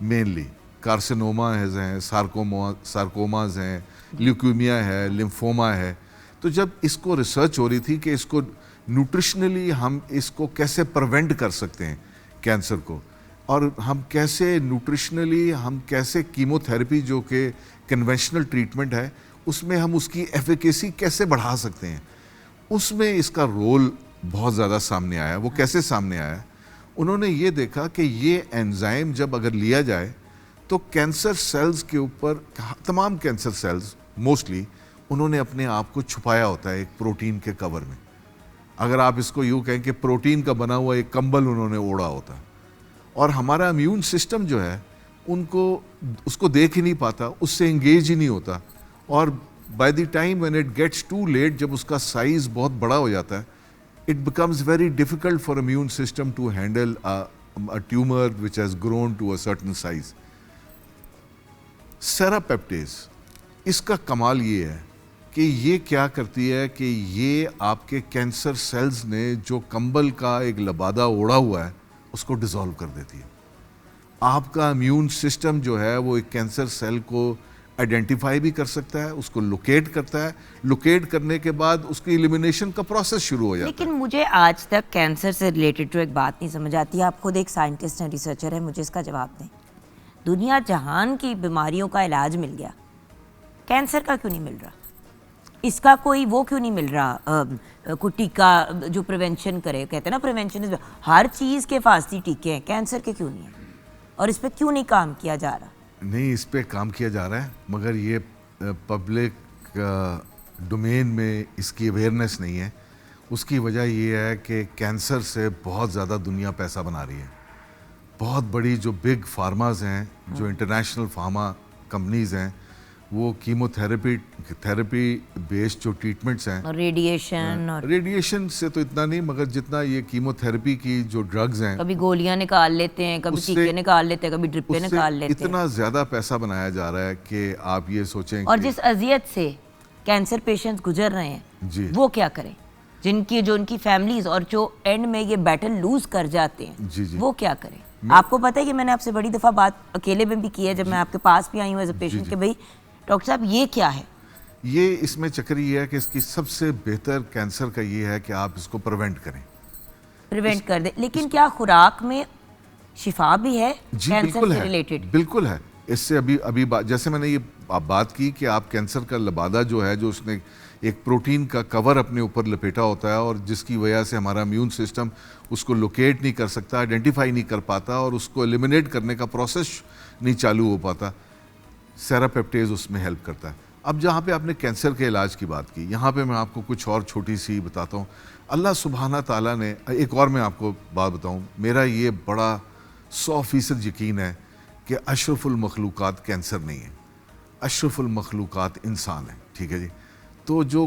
مینلی. کارسینوماز ہیں, سارکوماز ہیں, لیوکیمیا ہے, لمفوما ہے. تو جب اس کو ریسرچ ہو رہی تھی کہ اس کو نیوٹریشنلی ہم اس کو کیسے پروینٹ کر سکتے ہیں کینسر کو, اور ہم کیسے نیوٹریشنلی ہم کیسے کیمو تھراپی جو کہ کنونشنل ٹریٹمنٹ ہے اس میں ہم اس کی ایفیکیسی کیسے بڑھا سکتے ہیں, اس میں اس کا رول بہت زیادہ سامنے آیا. وہ کیسے سامنے آیا؟ انہوں نے یہ دیکھا کہ یہ انزائم جب اگر لیا جائے تو کینسر سیلز کے اوپر, تمام کینسر سیلز موسٹلی, انہوں نے اپنے آپ کو چھپایا ہوتا ہے ایک پروٹین کے کور میں. اگر آپ اس کو یوں کہیں کہ پروٹین کا بنا ہوا ایک کمبل انہوں نے اوڑھا ہوتا ہے, اور ہمارا امیون سسٹم جو ہے اس کو دیکھ ہی نہیں پاتا, اس سے انگیج ہی نہیں ہوتا. اور by the time when it gets too late, جب اس کا سائز بہت بڑا ہو جاتا ہے, it becomes very difficult for immune system to handle a tumor which has grown to a certain size. Serrapeptase, اس کا کمال یہ ہے کہ یہ کیا کرتی ہے کہ یہ آپ کے کینسر سیلز نے جو کمبل کا ایک لبادہ اوڑھا ہوا ہے اس کو ڈیزالو کر دیتی ہے. آپ کا امیون سسٹم جو ہے وہ ایک کینسر سیل کو آئیڈینٹیفائی بھی کر سکتا ہے, اس کو لوکیٹ کرتا ہے, لوکیٹ کرنے کے بعد اس کی ایلیمینیشن کا پروسیس شروع ہو جاتا ہے. لیکن مجھے آج تک کینسر سے ریلیٹڈ جو ایک بات نہیں سمجھ آتی ہے, آپ خود ایک سائنٹسٹ ہیں, ریسرچر ہیں, مجھے اس کا جواب دیں. دنیا جہان کی بیماریوں کا علاج مل گیا, کینسر کا کیوں نہیں مل رہا؟ اس کا کوئی وہ کیوں نہیں مل رہا, کوئی ٹیکہ جو پریونشن کرے؟ کہتے ہیں نا پریونشن, ہر چیز کے فاستی ٹیکے ہیں, کینسر کے کیوں نہیں ہیں؟ اور اس پہ کیوں نہیں کام کیا جا رہا؟ نہیں, اس پہ کام کیا جا رہا ہے, مگر یہ پبلک ڈومین میں اس کی اویئرنیس نہیں ہے. اس کی وجہ یہ ہے کہ کینسر سے بہت زیادہ دنیا پیسہ بنا رہی ہے. بہت بڑی جو بگ فارماز ہیں, جو انٹرنیشنل فارما کمپنیز ہیں, وہ کیمو تھراپی بیسڈ جو ٹریٹمنٹس ہیں, ریڈیشن سے تو اتنا نہیں, مگر جتنا یہ کیمو تھراپی کی جو ڈرگز ہیں, کبھی گولیاں نکال لیتے ہیں, کبھی ٹیکے نکال لیتے ہیں, کبھی ڈرپیں نکال لیتے ہیں, اتنا زیادہ پیسہ بنایا جا رہا ہے کہ آپ یہ سوچیں. اور جس اذیت سے کینسر پیشنٹس گزر رہے ہیں وہ کیا کریں, جو ان کی فیملیز اور جو اینڈ میں یہ بیٹل لوز کر جاتے ہیں, وہ کیا کریں؟ آپ کو پتہ ہے کہ میں نے آپ سے بڑی دفعہ بات اکیلے میں بھی کی ہے جب میں آپ کے پاس بھی آئی ہوں ایز اے پیشنٹ, کہ بھائی ڈاکٹر صاحب یہ کیا ہے. یہ اس میں چکر یہ ہے کہ اس کی سب سے بہتر کینسر کا یہ ہے کہ آپ اس کو پریونٹ کر دیں. لیکن کیا خوراک میں شفا بھی ہے کینسر سے ریلیٹڈ؟ بالکل ہے. اس سے ابھی جیسے میں نے یہ بات کی کہ آپ کینسر کا لبادہ جو ہے, جو اس نے ایک پروٹین کا کور اپنے اوپر لپیٹا ہوتا ہے, اور جس کی وجہ سے ہمارا امیون سسٹم اس کو لوکیٹ نہیں کر سکتا, آئیڈینٹیفائی نہیں کر پاتا, اور اس کو ایلیمینیٹ کرنے کا پروسیس نہیں چالو ہو پاتا. سیراپیپٹیز اس میں ہیلپ کرتا ہے. اب جہاں پہ آپ نے کینسر کے علاج کی بات کی, یہاں پہ میں آپ کو کچھ اور چھوٹی سی بتاتا ہوں. اللہ سبحانہ تعالیٰ نے ایک اور, میں آپ کو بات بتاؤں, میرا یہ بڑا 100% یقین ہے کہ اشرف المخلوقات کینسر نہیں ہے, اشرف المخلوقات انسان ہے. ٹھیک ہے جی. تو جو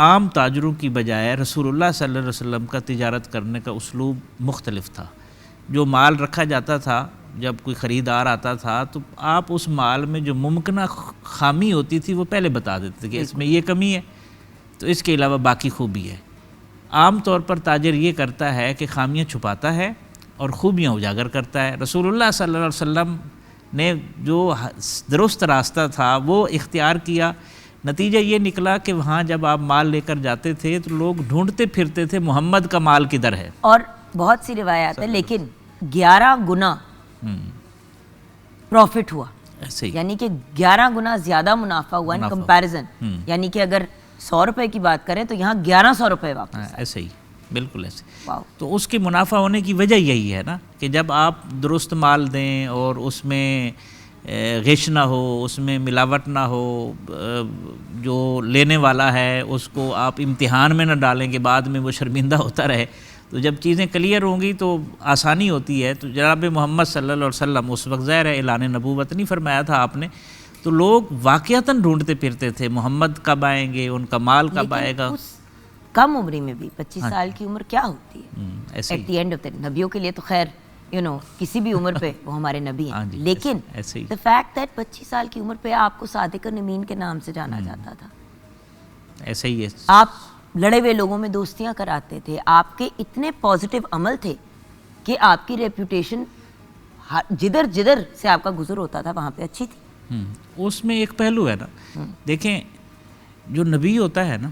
عام تاجروں کی بجائے رسول اللہ صلی اللہ علیہ وسلم کا تجارت کرنے کا اسلوب مختلف تھا. جو مال رکھا جاتا تھا جب کوئی خریدار آتا تھا تو آپ اس مال میں جو ممکنہ خامی ہوتی تھی وہ پہلے بتا دیتے تھے کہ اس میں یہ کمی ہے تو اس کے علاوہ باقی خوبی ہے. عام طور پر تاجر یہ کرتا ہے کہ خامیاں چھپاتا ہے اور خوبیاں اجاگر کرتا ہے. رسول اللہ صلی اللہ علیہ وسلم نے جو درست راستہ تھا وہ اختیار کیا. نتیجہ یہ نکلا کہ وہاں جب آپ مال لے کر جاتے تھے تو لوگ ڈھونڈتے پھرتے تھے محمد کا مال کدھر ہے. اور بہت سی روایات ہیں لیکن 11 گنا پروفٹ ہوا, ایسے ہی یعنی کہ 11 گنا زیادہ منافع ہوا ان کمپیریزن. یعنی کہ اگر 100 روپے کی بات کریں تو یہاں 1100 روپے واپس. ایسے ہی بالکل ایسے. واو. تو اس کی منافع ہونے کی وجہ یہی ہے نا کہ جب آپ درست مال دیں اور اس میں غش نہ ہو, اس میں ملاوٹ نہ ہو, جو لینے والا ہے اس کو آپ امتحان میں نہ ڈالیں کہ بعد میں وہ شرمندہ ہوتا رہے. تو جب چیزیں کلیئر ہوں گی تو آسانی ہوتی ہے. تو جناب محمد صلی اللہ علیہ وسلم اس وقت ظاہر ہے اعلان نبوت نہیں فرمایا تھا آپ نے, تو لوگ واقعتاً ڈھونڈتے پھرتے تھے محمد کب آئیں گے, ان کا مال کب آئے گا. اس کم عمری میں بھی 25 سال کی عمر کیا ہوتی ہے ایسے ایٹ دی اینڈ آف نبیوں کے لیے تو خیر کسی بھی عمر پہ وہ ہمارے نبی ہیں, لیکن the fact that 25 سال کی عمر پہ آپ کو صادق الامین کے نام سے جانا جاتا تھا. ایسے ہی ہے. آپ لڑے ہوئے لوگوں میں دوستیاں کراتے تھے, آپ کے اتنے پازیٹیو عمل تھے کہ آپ کی ریپوٹیشن جدھر جدھر سے آپ کا گزر ہوتا تھا وہاں پہ اچھی تھی. اس میں ایک پہلو ہے نا, دیکھیں جو نبی ہوتا ہے نا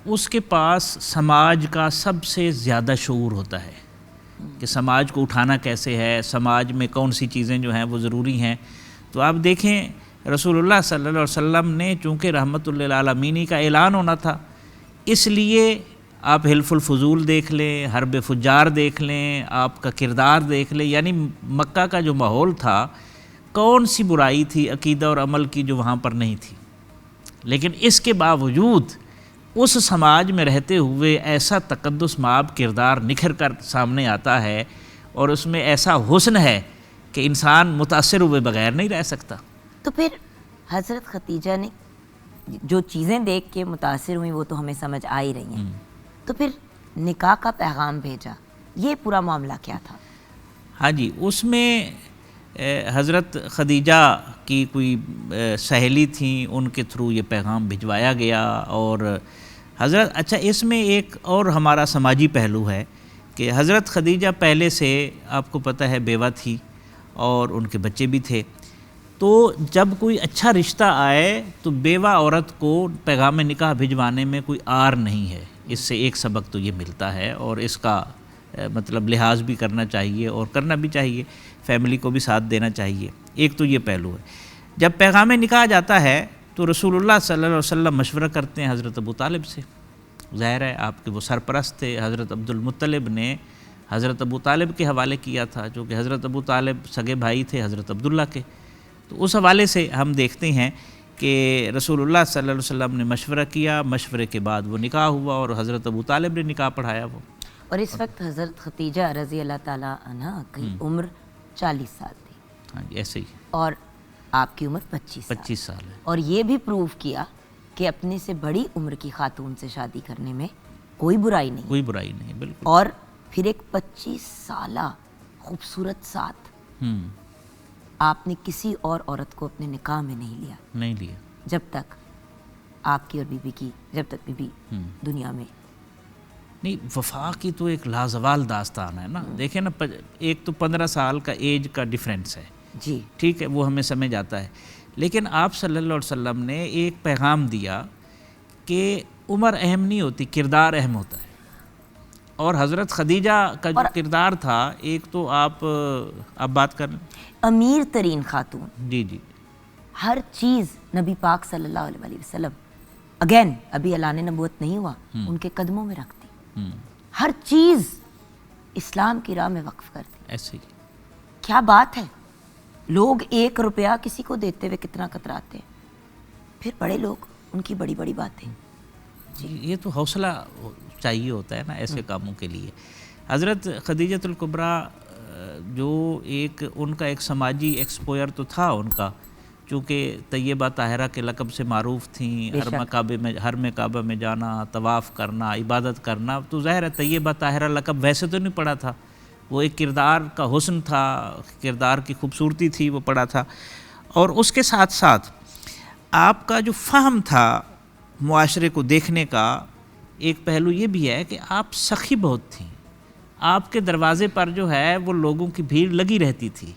اس کے پاس سماج کا سب سے زیادہ شعور ہوتا ہے کہ سماج کو اٹھانا کیسے ہے, سماج میں کون سی چیزیں جو ہیں وہ ضروری ہیں. تو آپ دیکھیں رسول اللہ صلی اللہ علیہ وسلم نے چونکہ رحمت للعالمین کا اعلان ہونا تھا, اس لیے آپ حلف الفضول دیکھ لیں, حرب فجار دیکھ لیں, آپ کا کردار دیکھ لیں, یعنی مکہ کا جو ماحول تھا کون سی برائی تھی عقیدہ اور عمل کی جو وہاں پر نہیں تھی. لیکن اس کے باوجود اس سماج میں رہتے ہوئے ایسا تقدس مآب کردار نکھر کر سامنے آتا ہے اور اس میں ایسا حسن ہے کہ انسان متاثر ہوئے بغیر نہیں رہ سکتا. تو پھر حضرت خدیجہ نے جو چیزیں دیکھ کے متاثر ہوئیں وہ تو ہمیں سمجھ آ ہی رہی ہیں, تو پھر نکاح کا پیغام بھیجا, یہ پورا معاملہ کیا تھا؟ ہاں جی, اس میں حضرت خدیجہ کی کوئی سہیلی تھیں, ان کے تھرو یہ پیغام بھجوایا گیا. اور حضرت اچھا اس میں ایک اور ہمارا سماجی پہلو ہے کہ حضرت خدیجہ پہلے سے آپ کو پتہ ہے بیوہ تھی اور ان کے بچے بھی تھے. تو جب کوئی اچھا رشتہ آئے تو بیوہ عورت کو پیغام نکاح بھجوانے میں کوئی آر نہیں ہے. اس سے ایک سبق تو یہ ملتا ہے اور اس کا مطلب لحاظ بھی کرنا چاہیے اور کرنا بھی چاہیے, فیملی کو بھی ساتھ دینا چاہیے. ایک تو یہ پہلو ہے. جب پیغام نکاح جاتا ہے تو رسول اللہ صلی اللہ علیہ وسلم مشورہ کرتے ہیں حضرت ابو طالب سے. ظاہر ہے آپ کے وہ سرپرست تھے. حضرت عبد المطلب نے حضرت ابو طالب کے حوالے کیا تھا, جو کہ حضرت ابو طالب سگے بھائی تھے حضرت عبداللہ کے. تو اس حوالے سے ہم دیکھتے ہیں کہ رسول اللہ صلی اللہ علیہ وسلم نے مشورہ کیا, مشورے کے بعد وہ نکاح ہوا اور حضرت ابو طالب نے نکاح پڑھایا وہ. اور اس وقت حضرت خدیجہ رضی اللہ تعالیٰ عنہ کی عمر 40 سال تھی. ہاں جی ایسے ہی. اور آپ کی عمر 25 سال ہے. اور یہ بھی پروف کیا کہ اپنے سے بڑی عمر کی خاتون سے شادی کرنے میں کوئی برائی نہیں. کوئی برائی نہیں, بالکل. اور پھر ایک 25 سالہ خوبصورت ساتھ آپ نے کسی اور عورت کو اپنے نکاح میں نہیں لیا جب تک آپ کی اور بی بی کی, جب تک بی بی دنیا میں نہیں. وفا کی تو ایک لازوال داستان ہے نا. دیکھیں نا, ایک تو 15 سال کا ایج کا ڈیفرنس ہے جی, ٹھیک ہے, وہ ہمیں سمجھ آتا ہے. لیکن آپ صلی اللہ علیہ وسلم نے ایک پیغام دیا کہ عمر اہم نہیں ہوتی, کردار اہم ہوتا ہے. اور حضرت خدیجہ کا جو کردار تھا, ایک تو آپ بات کر لیں, امیر ترین خاتون. جی, ہر چیز نبی پاک صلی اللہ علیہ وسلم, اگین ابھی اعلان نبوت نہیں ہوا, ان کے قدموں میں رکھتی. ہر چیز اسلام کی راہ میں وقف کرتی. ایسے ہی. کیا بات ہے, لوگ 1 روپیہ کسی کو دیتے ہوئے کتنا کتراتے ہیں, پھر بڑے لوگ ان کی بڑی بڑی باتیں. جی, یہ تو حوصلہ چاہیے ہوتا ہے نا ایسے کاموں کے لیے. حضرت خدیجۃ الکبریٰ جو ایک ان کا ایک سماجی ایکسپوئر تو تھا ان کا, چونکہ طیبہ طاہرہ کے لقب سے معروف تھیں، حرم کعبہ میں جانا، طواف کرنا، عبادت کرنا، تو ظاہر ہے طیبہ طاہرہ لقب ویسے تو نہیں پڑا تھا، وہ ایک کردار کا حسن تھا، کردار کی خوبصورتی تھی، وہ پڑا تھا. اور اس کے ساتھ ساتھ آپ کا جو فہم تھا معاشرے کو دیکھنے کا ایک پہلو یہ بھی ہے کہ آپ سخی بہت تھیں. آپ کے دروازے پر جو ہے وہ لوگوں کی بھیڑ لگی رہتی تھی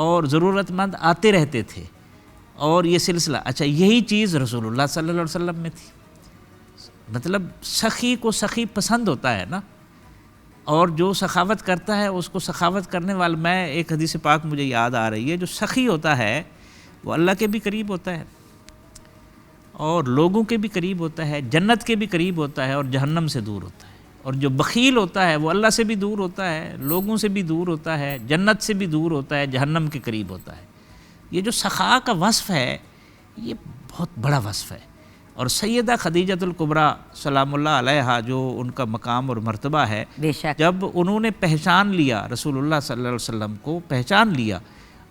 اور ضرورت مند آتے رہتے تھے، اور یہ سلسلہ اچھا یہی چیز رسول اللہ صلی اللہ علیہ وسلم میں تھی. مطلب سخی کو سخی پسند ہوتا ہے نا، اور جو سخاوت کرتا ہے اس کو سخاوت کرنے والا، میں ایک حدیث پاک مجھے یاد آ رہی ہے، جو سخی ہوتا ہے وہ اللہ کے بھی قریب ہوتا ہے اور لوگوں کے بھی قریب ہوتا ہے، جنت کے بھی قریب ہوتا ہے اور جہنم سے دور ہوتا ہے. اور جو بخیل ہوتا ہے وہ اللہ سے بھی دور ہوتا ہے، لوگوں سے بھی دور ہوتا ہے، جنت سے بھی دور ہوتا ہے، جہنم کے قریب ہوتا ہے. یہ جو سخا کا وصف ہے یہ بہت بڑا وصف ہے. اور سیدہ خدیجۃ الکبریٰ سلام اللہ علیہا جو ان کا مقام اور مرتبہ ہے، بے شک جب انہوں نے پہچان لیا رسول اللہ صلی اللہ علیہ وسلم کو، پہچان لیا،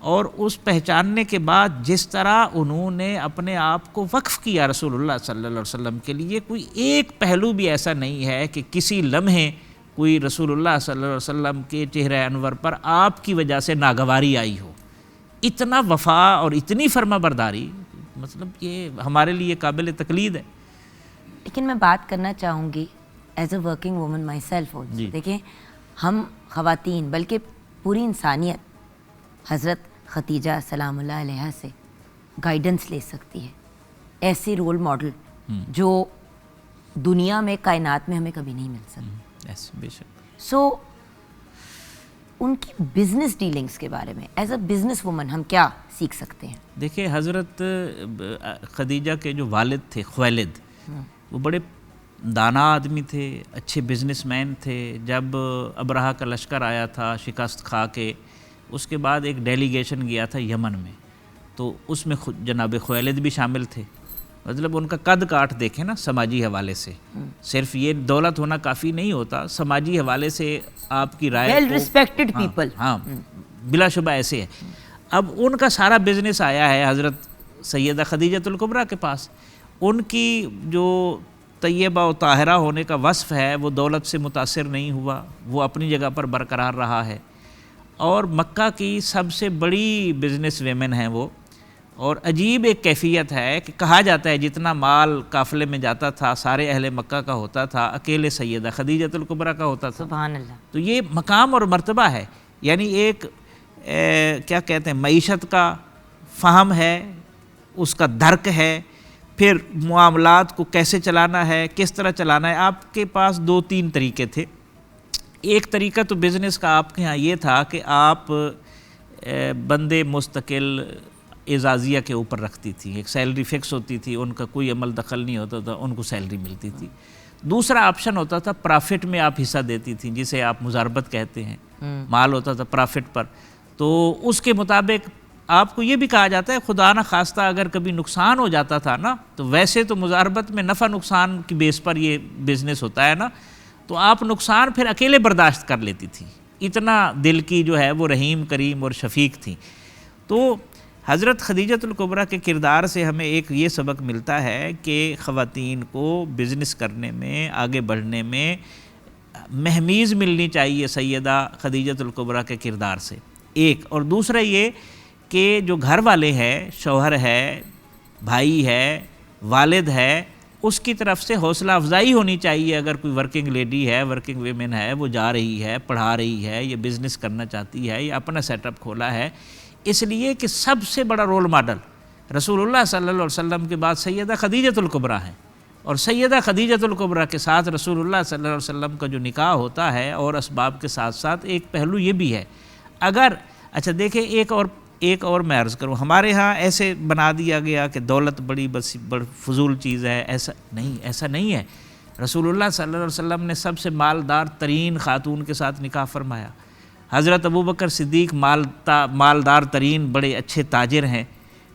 اور اس پہچاننے کے بعد جس طرح انہوں نے اپنے آپ کو وقف کیا رسول اللہ صلی اللہ علیہ وسلم کے لیے، کوئی ایک پہلو بھی ایسا نہیں ہے کہ کسی لمحے کوئی رسول اللہ صلی اللہ علیہ وسلم کے چہرہ انور پر آپ کی وجہ سے ناگواری آئی ہو. اتنا وفا اور اتنی فرما برداری، مطلب یہ ہمارے لیے قابل تقلید ہے. لیکن میں بات کرنا چاہوں گی as a working woman myself. دیکھیں ہم خواتین بلکہ پوری انسانیت حضرت خدیجہ سلام اللہ علیہا سے گائیڈنس لے سکتی ہے. ایسی رول ماڈل جو دنیا میں کائنات میں ہمیں کبھی نہیں مل سکتی. بے شک. سو ان کی بزنس ڈیلنگز کے بارے میں ایز اے بزنس وومن ہم کیا سیکھ سکتے ہیں؟ دیکھیں حضرت خدیجہ کے جو والد تھے خویلد، وہ بڑے دانا آدمی تھے، اچھے بزنس مین تھے. جب ابرہہ کا لشکر آیا تھا شکست کھا کے، اس کے بعد ایک ڈیلیگیشن گیا تھا یمن میں، تو اس میں جناب خویلد بھی شامل تھے. مطلب ان کا قد کاٹ دیکھیں نا سماجی حوالے سے، صرف یہ دولت ہونا کافی نہیں ہوتا، سماجی حوالے سے آپ کی رائے ویل ریسپیکٹڈ پیپل. ہاں بلا شبہ ایسے ہے. اب ان کا سارا بزنس آیا ہے حضرت سیدہ خدیجۃ الکبریٰ کے پاس. ان کی جو طیبہ و طاہرہ ہونے کا وصف ہے وہ دولت سے متاثر نہیں ہوا، وہ اپنی جگہ پر برقرار رہا ہے. اور مکہ کی سب سے بڑی بزنس ویمن ہیں وہ. اور عجیب ایک کیفیت ہے کہ کہا جاتا ہے جتنا مال قافلے میں جاتا تھا سارے اہل مکہ کا ہوتا تھا، اکیلے سیدہ خدیجۃ الکبریٰ کا ہوتا تھا. سبحان اللہ. تو یہ مقام اور مرتبہ ہے، یعنی ایک کیا کہتے ہیں معیشت کا فہم ہے، اس کا درک ہے، پھر معاملات کو کیسے چلانا ہے، کس طرح چلانا ہے. آپ کے پاس 2-3 طریقے تھے. ایک طریقہ تو بزنس کا آپ کے ہاں یہ تھا کہ آپ بندے مستقل اعزازیہ کے اوپر رکھتی تھی، ایک سیلری فکس ہوتی تھی، ان کا کوئی عمل دخل نہیں ہوتا تھا، ان کو سیلری ملتی تھی. دوسرا آپشن ہوتا تھا پرافٹ میں آپ حصہ دیتی تھیں، جسے آپ مضاربت کہتے ہیں، مال ہوتا تھا پرافٹ پر. تو اس کے مطابق آپ کو یہ بھی کہا جاتا ہے خدا نہ خواستہ اگر کبھی نقصان ہو جاتا تھا نا، تو ویسے تو مضاربت میں نفع نقصان کی بیس پر یہ بزنس ہوتا ہے نا، تو آپ نقصان پھر اکیلے برداشت کر لیتی تھی. اتنا دل کی جو ہے وہ رحیم کریم اور شفیق تھی. تو حضرت خدیجۃ الکبریٰ کے کردار سے ہمیں ایک یہ سبق ملتا ہے کہ خواتین کو بزنس کرنے میں، آگے بڑھنے میں مہمیز ملنی چاہیے سیدہ خدیجۃ الکبریٰ کے کردار سے. ایک اور دوسرا یہ کہ جو گھر والے ہیں، شوہر ہے، بھائی ہے، والد ہے، اس کی طرف سے حوصلہ افزائی ہونی چاہیے. اگر کوئی ورکنگ لیڈی ہے، ورکنگ ویمن ہے، وہ جا رہی ہے، پڑھا رہی ہے، یہ بزنس کرنا چاہتی ہے، یا اپنا سیٹ اپ کھولا ہے، اس لیے کہ سب سے بڑا رول ماڈل رسول اللہ صلی اللہ علیہ وسلم کے بعد سیدہ خدیجۃ الکبریٰ ہیں. اور سیدہ خدیجۃ الکبریٰ کے ساتھ رسول اللہ صلی اللہ علیہ وسلم کا جو نکاح ہوتا ہے اور اسباب کے ساتھ ساتھ ایک پہلو یہ بھی ہے. اگر اچھا دیکھیں ایک اور میں عرض کروں، ہمارے ہاں ایسے بنا دیا گیا کہ دولت بڑی فضول چیز ہے. ایسا نہیں ہے. رسول اللہ صلی اللہ علیہ وسلم نے سب سے مالدار ترین خاتون کے ساتھ نکاح فرمایا. حضرت ابوبکر صدیق مالدار ترین بڑے اچھے تاجر ہیں،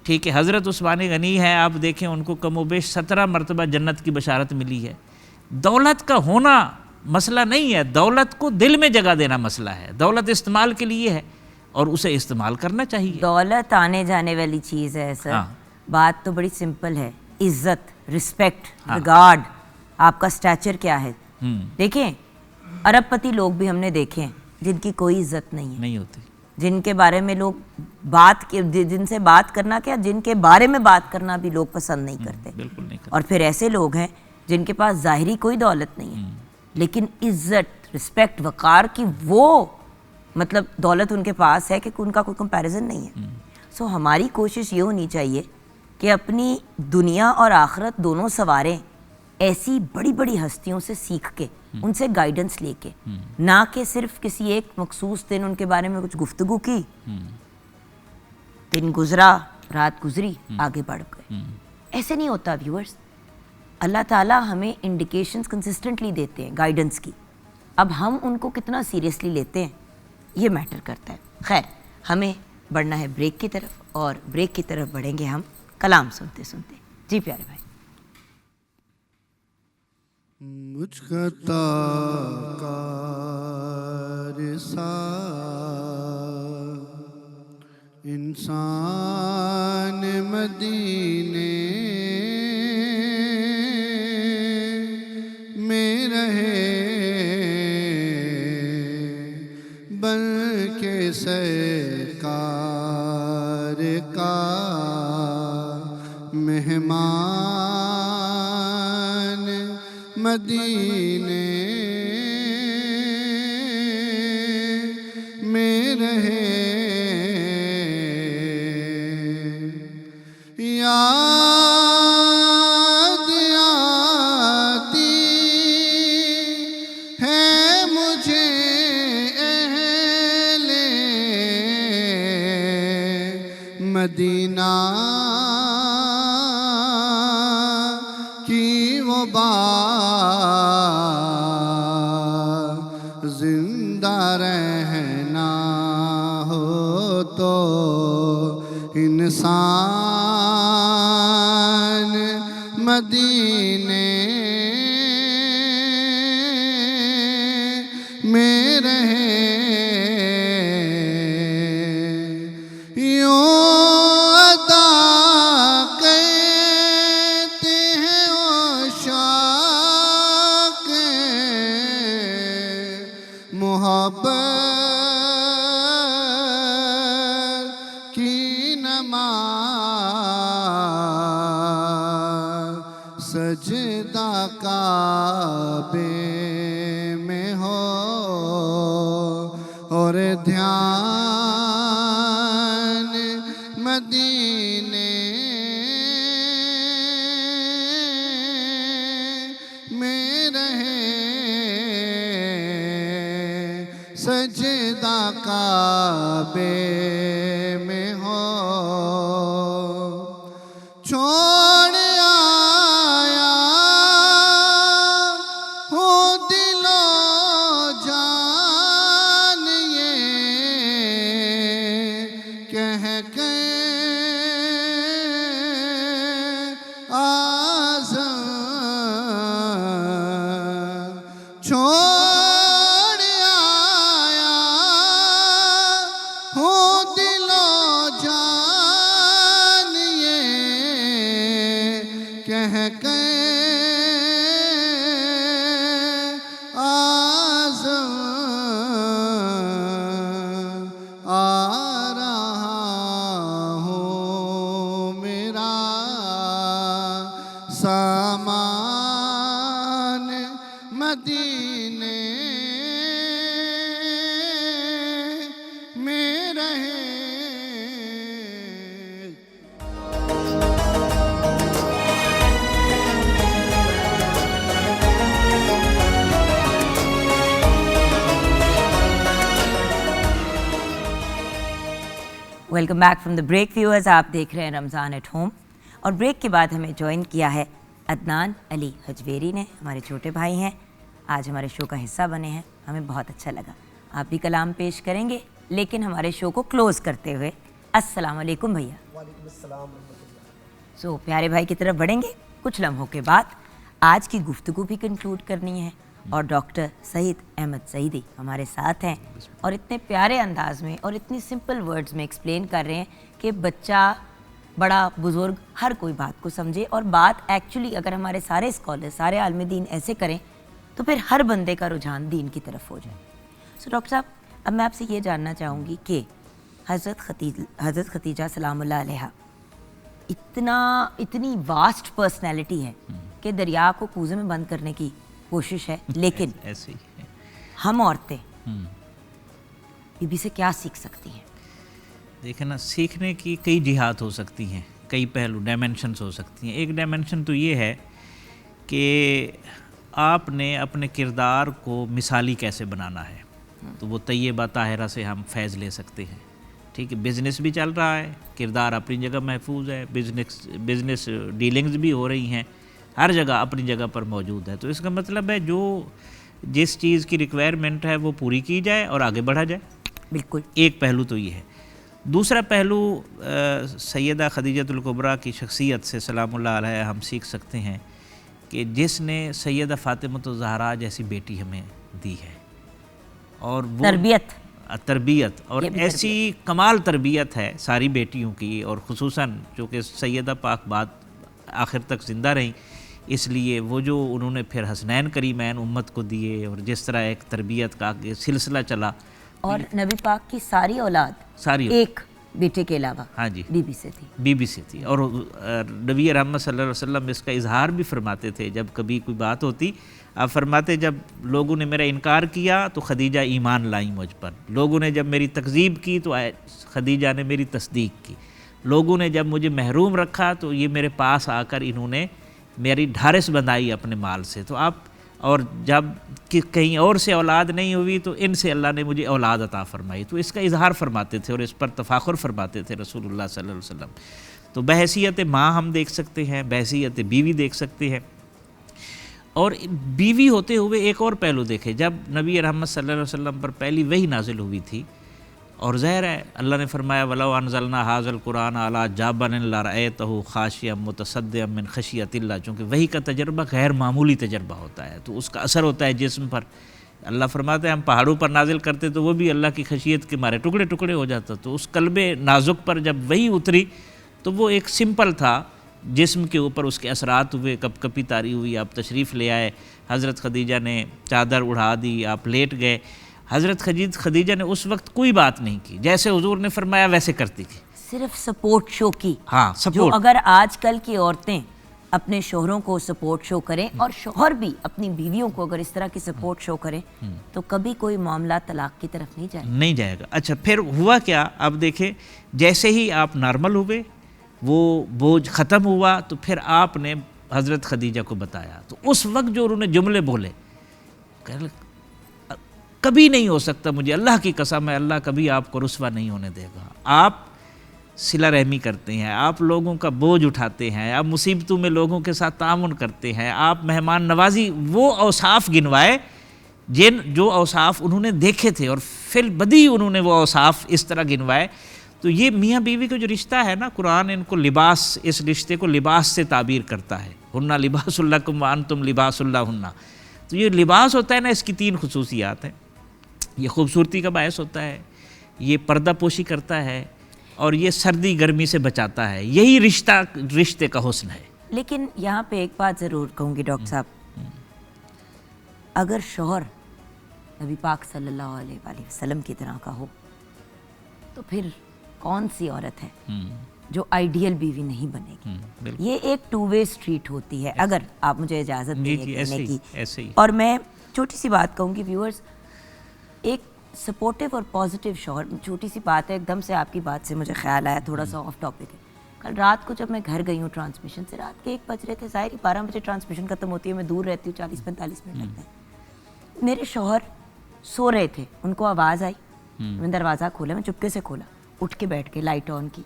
ٹھیک ہے. حضرت عثمان غنی ہیں، آپ دیکھیں ان کو کم و بیش 17 مرتبہ جنت کی بشارت ملی ہے. دولت کا ہونا مسئلہ نہیں ہے، دولت کو دل میں جگہ دینا مسئلہ ہے. دولت استعمال کے لیے ہے اور اسے استعمال کرنا چاہیے. دولت آنے جانے والی چیز ہے سر. بات تو بڑی سمپل ہے. عزت, رسپیکٹ, ریگارڈ, آپ کا اسٹیچر کیا ہے. دیکھیں ارب پتی لوگ بھی ہم نے دیکھے ہیں جن کی کوئی عزت نہیں ہوتی, جن کے بارے میں لوگ جن سے بات کرنا کیا, جن کے بارے میں بات کرنا بھی لوگ پسند نہیں کرتے. بالکل نہیں کرتے. اور پھر ایسے لوگ ہیں جن کے پاس ظاہری کوئی دولت نہیں ہے لیکن عزت, رسپیکٹ, وقار کی وہ مطلب دولت ان کے پاس ہے کہ ان کا کوئی کمپیریزن نہیں ہے. سو ہماری کوشش یہ ہونی چاہیے کہ اپنی دنیا اور آخرت دونوں سنواریں ایسی بڑی بڑی ہستیوں سے سیکھ کے, ان سے گائیڈنس لے کے, نہ کہ صرف کسی ایک مخصوص دن ان کے بارے میں کچھ گفتگو کی, دن گزرا, رات گزری, آگے بڑھ گئے. ایسے نہیں ہوتا ویورز. اللہ تعالیٰ ہمیں انڈیکیشنز کنسسٹنٹلی دیتے ہیں گائیڈنس کی. اب ہم ان کو کتنا سیریسلی لیتے ہیں یہ میٹر کرتا ہے. خیر, ہمیں بڑھنا ہے بریک کی طرف, اور بریک کی طرف بڑھیں گے ہم کلام سنتے سنتے. جی پیارے بھائی. مجھ کا تاکار سا انسان مدینے میں رہے بلکہ سرکار کا مہمان مدینے میں رہے. یاد آتی ہے مجھے اہل مدینہ کی وہ بات, زندہ رہنا ہو تو انسان مدینے میں رہے. یوں ادا کرتے ہیں وہ شوق محبت کی نماز, سجدہ کعبے میں ہو اور دھیان مدینے میں رہے. سجدہ کعبے میں ہو, چھوڑ آیا ہو دل و جان یہ کہہ کے آزم, چھوڑ آیا ہو دل و جان یہ کہہ کے آزم, آ رہا ہوں میرا سامان مدینے میں رہے. Welcome back from the break viewers. آپ دیکھ رہے ہیں رمضان ایٹ ہوم, اور بریک کے بعد ہمیں جوائن کیا ہے عدنان علی حجویری نے. ہمارے چھوٹے بھائی ہیں, آج ہمارے شو کا حصہ بنے ہیں, ہمیں بہت اچھا لگا. آپ بھی کلام پیش کریں گے لیکن ہمارے شو کو کلوز کرتے ہوئے. السلام علیکم بھیا. وعلیکم السلام. سو پیارے بھائی کی طرف بڑھیں گے. کچھ لمحوں کے بعد آج کی گفتگو بھی کنکلوڈ کرنی ہے اور ڈاکٹر سعید احمد سعیدی ہمارے ساتھ ہیں اور اتنے پیارے انداز میں اور اتنی سمپل ورڈز میں ایکسپلین کر رہے ہیں کہ بچہ بڑا بزرگ ہر کوئی بات کو سمجھے، اور بات ایکچولی اگر ہمارے سارے اسکالر سارے عالم دین ایسے کریں تو پھر ہر بندے کا رجحان دین کی طرف ہو جائے. سو ڈاکٹر صاحب اب میں آپ سے یہ جاننا چاہوں گی کہ حضرت خدیجہ سلام اللہ علیہا اتنی واسٹ پرسنالٹی ہے کہ دریا کو کوزے میں بند کرنے کی کوشش ہے، لیکن ایسے ہی ہے. ہم عورتیں بی بی سے کیا سیکھ سکتی ہیں؟ دیکھیں نا، سیکھنے کی کئی جہات ہو سکتی ہیں، کئی پہلو ڈائمینشنز ہو سکتی ہیں. ایک ڈائمینشن تو یہ ہے کہ آپ نے اپنے کردار کو مثالی کیسے بنانا ہے. تو وہ طیبہ طاہرہ سے ہم فیض لے سکتے ہیں. ٹھیک ہے، بزنس بھی چل رہا ہے، کردار اپنی جگہ محفوظ ہے، بزنس ڈیلنگز بھی ہو رہی ہیں، ہر جگہ اپنی جگہ پر موجود ہے. تو اس کا مطلب ہے جس چیز کی ریکوائرمنٹ ہے وہ پوری کی جائے اور آگے بڑھا جائے. بالکل. ایک پہلو تو یہ ہے. دوسرا پہلو سیدہ خدیجۃ الکبریٰ کی شخصیت سے سلام اللہ علیہ ہم سیکھ سکتے ہیں کہ جس نے سیدہ فاطمۃ الزہراء جیسی بیٹی ہمیں دی ہے، اور وہ تربیت اور ایسی کمال تربیت ہے ساری بیٹیوں کی، اور خصوصاً چونکہ سیدہ پاک بعد آخر تک زندہ رہیں، اس لیے وہ جو انہوں نے پھر حسنین کریمین امت کو دیے، اور جس طرح ایک تربیت کا سلسلہ چلا. اور نبی پاک کی ساری اولاد ایک بیٹے کے علاوہ ہاں جی بی بی سے تھی. اور نبی رحمت صلی اللہ علیہ وسلم اس کا اظہار بھی فرماتے تھے. جب کبھی کوئی بات ہوتی آپ فرماتے، جب لوگوں نے میرا انکار کیا تو خدیجہ ایمان لائیں مجھ پر، لوگوں نے جب میری تکذیب کی تو خدیجہ نے میری تصدیق کی، لوگوں نے جب مجھے محروم رکھا تو یہ میرے پاس آ کر انہوں نے میری ڈھارس بندھائی اپنے مال سے. تو آپ اور جب کہیں اور سے اولاد نہیں ہوئی تو ان سے اللہ نے مجھے اولاد عطا فرمائی. تو اس کا اظہار فرماتے تھے اور اس پر تفاخر فرماتے تھے رسول اللہ صلی اللہ علیہ وسلم. تو بحیثیت ماں ہم دیکھ سکتے ہیں، بحیثیت بیوی دیکھ سکتے ہیں. اور بیوی ہوتے ہوئے ایک اور پہلو دیکھے، جب نبی رحمت صلی اللہ علیہ وسلم پر پہلی وحی نازل ہوئی تھی، اور ظاہر ہے اللہ نے فرمایا وَلَوْ أَنزَلْنَا هَذَا الْقُرْآنَ عَلَىٰ جَبَلٍ لَرَأَيْتَهُ خَاشِعًا مُتَصَدِّعًا مِنْ خَشْيَةِ اللَّهِ. چونکہ وحی کا تجربہ غیر معمولی تجربہ ہوتا ہے، تو اس کا اثر ہوتا ہے جسم پر. اللہ فرماتے ہیں ہم پہاڑوں پر نازل کرتے تو وہ بھی اللہ کی خشیت کے مارے ٹکڑے ٹکڑے ہو جاتا. تو اس قلب نازک پر جب وحی اتری تو وہ ایک سمپل تھا، جسم کے اوپر اس کے اثرات ہوئے، کپ کپی طاری ہوئی، آپ تشریف لے آئے، حضرت خدیجہ نے چادر اڑا دی، آپ لیٹ گئے. حضرت خدیجہ نے اس وقت کوئی بات نہیں کی، جیسے حضور نے فرمایا ویسے کرتی تھی، صرف سپورٹ شو کی. ہاں جو سپورٹ. اگر آج کل کی عورتیں اپنے شوہروں کو سپورٹ شو کریں اور شوہر بھی اپنی بیویوں کو اگر اس طرح کی سپورٹ شو کریں تو کبھی کوئی معاملہ طلاق کی طرف نہیں جائے گا. اچھا پھر ہوا کیا؟ اب دیکھیں، جیسے ہی آپ نارمل ہوئے، وہ بوجھ ختم ہوا، تو پھر آپ نے حضرت خدیجہ کو بتایا. تو اس وقت جو انہوں نے جملے بولے، کبھی نہیں ہو سکتا، مجھے اللہ کی قسم ہے اللہ کبھی آپ کو رسوا نہیں ہونے دے گا. آپ صلہ رحمی کرتے ہیں، آپ لوگوں کا بوجھ اٹھاتے ہیں، آپ مصیبتوں میں لوگوں کے ساتھ تعاون کرتے ہیں، آپ مہمان نوازی، وہ اوصاف گنوائے جو اوصاف انہوں نے دیکھے تھے، اور فی البدی انہوں نے وہ اوصاف اس طرح گنوائے. تو یہ میاں بیوی کا جو رشتہ ہے نا، قرآن ان کو لباس، اس رشتے کو لباس سے تعبیر کرتا ہے. ہن لباس لکم وانتم لباس لہن. تو یہ لباس ہوتا ہے نا، اس کی 3 خصوصیات ہیں. یہ خوبصورتی کا باعث ہوتا ہے، یہ پردہ پوشی کرتا ہے، اور یہ سردی گرمی سے بچاتا ہے. یہی رشتے کا حسن ہے. لیکن یہاں پہ ایک بات ضرور کہوں گی ڈاکٹر صاحب، اگر شوہر نبی پاک صلی اللہ علیہ وآلہ وسلم کی طرح کا ہو تو پھر کون سی عورت ہے جو آئیڈیل بیوی نہیں بنے گی؟ یہ ایک 2 وے اسٹریٹ ہوتی ہے، اگر آپ مجھے اجازت دیں کہنے کی. اور میں چھوٹی سی بات کہوں گی ویورز، ایک سپورٹیو اور پازیٹیو شوہر، چھوٹی سی بات ہے، ایک دم سے آپ کی بات سے مجھے خیال آیا، تھوڑا سا آف ٹاپک ہے. کل رات کو جب میں گھر گئی ہوں ٹرانسمیشن سے، رات کے 1 بج رہے تھے، ظاہر 12 بجے ٹرانسمیشن ختم ہوتی ہے، میں دور رہتی ہوں، 40-45 منٹ لگتے ہیں. میرے شوہر سو رہے تھے، ان کو آواز آئی، میں دروازہ کھولا، میں چپکے سے کھولا، اٹھ کے بیٹھ کے لائٹ آن کی.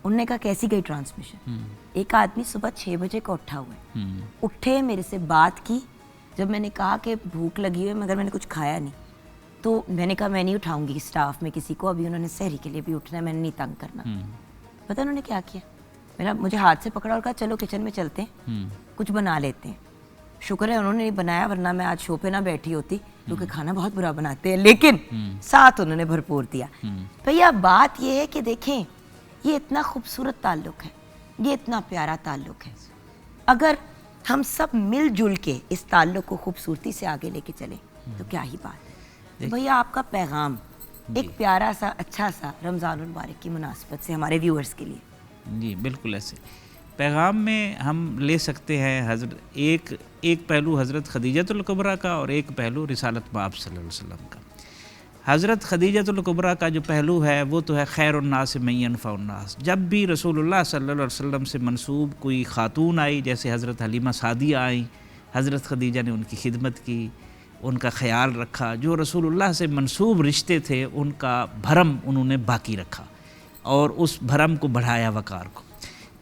انہوں نے کہا کیسی گئی ٹرانسمیشن؟ ایک آدمی صبح 6 بجے کا اٹھا ہوا ہے، اٹھے، میرے سے بات کی. جب میں نے کہا کہ بھوک لگی ہوئی مگر میں نے کچھ کھایا نہیں، تو میں نے کہا میں نہیں اٹھاؤں گی اسٹاف میں کسی کو، ابھی انہوں نے سحری کے لیے بھی اٹھنا ہے، میں نے نہیں تنگ کرنا. پتہ انہوں نے کیا کیا؟ مجھے ہاتھ سے پکڑا اور کہا چلو کچن میں چلتے ہیں، کچھ بنا لیتے ہیں. شکر ہے انہوں نے نہیں بنایا, ورنہ میں آج شو پہ نہ بیٹھی ہوتی, کیونکہ کھانا بہت برا بناتے ہیں, لیکن ساتھ انہوں نے بھرپور دیا. بھیا بات یہ ہے کہ دیکھیں یہ اتنا خوبصورت تعلق ہے, یہ اتنا پیارا تعلق ہے, اگر ہم سب مل جل کے اس تعلق کو خوبصورتی سے آگے لے کے چلیں تو کیا ہی بات ہے. بھیا آپ کا پیغام ایک پیارا سا اچھا سا رمضان المبارک کی مناسبت سے ہمارے ویورز کے لیے. جی بالکل ایسے پیغام میں ہم لے سکتے ہیں ایک پہلو حضرت خدیجۃ الکبریٰ کا اور ایک پہلو رسالت مآب صلی اللہ علیہ وسلم کا. حضرت خدیجۃ الکبریٰ کا جو پہلو ہے وہ تو ہے خیر الناس من ینفع الناس. جب بھی رسول اللہ صلی اللہ علیہ وسلم سے منسوب کوئی خاتون آئی, جیسے حضرت حلیمہ سعدیہ آئیں, حضرت خدیجہ نے ان کی خدمت کی, ان کا خیال رکھا, جو رسول اللہ سے منسوب رشتے تھے ان کا بھرم انہوں نے باقی رکھا اور اس بھرم کو بڑھایا, وقار کو.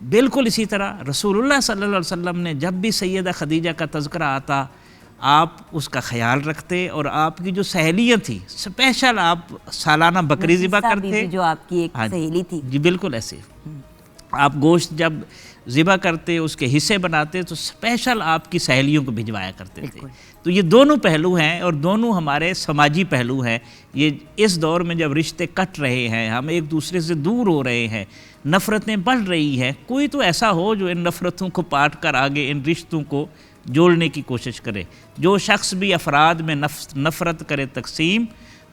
بالکل اسی طرح رسول اللہ صلی اللہ علیہ وسلم نے جب بھی سیدہ خدیجہ کا تذکرہ آتا آپ اس کا خیال رکھتے, اور آپ کی جو سہیلیاں تھیں اسپیشل آپ سالانہ بکری ذبح کرتے, جو آپ کی ایک سہیلی تھی. جی بالکل ایسے آپ گوشت جب ذبح کرتے اس کے حصے بناتے تو اسپیشل آپ کی سہیلیوں کو بھجوایا کرتے تھے. تو یہ دونوں پہلو ہیں اور دونوں ہمارے سماجی پہلو ہیں. یہ اس دور میں جب رشتے کٹ رہے ہیں, ہم ایک دوسرے سے دور ہو رہے ہیں, نفرتیں بڑھ رہی ہیں, کوئی تو ایسا ہو جو ان نفرتوں کو پاٹ کر آگے ان رشتوں کو جوڑنے کی کوشش کرے. جو شخص بھی افراد میں نفرت کرے تقسیم,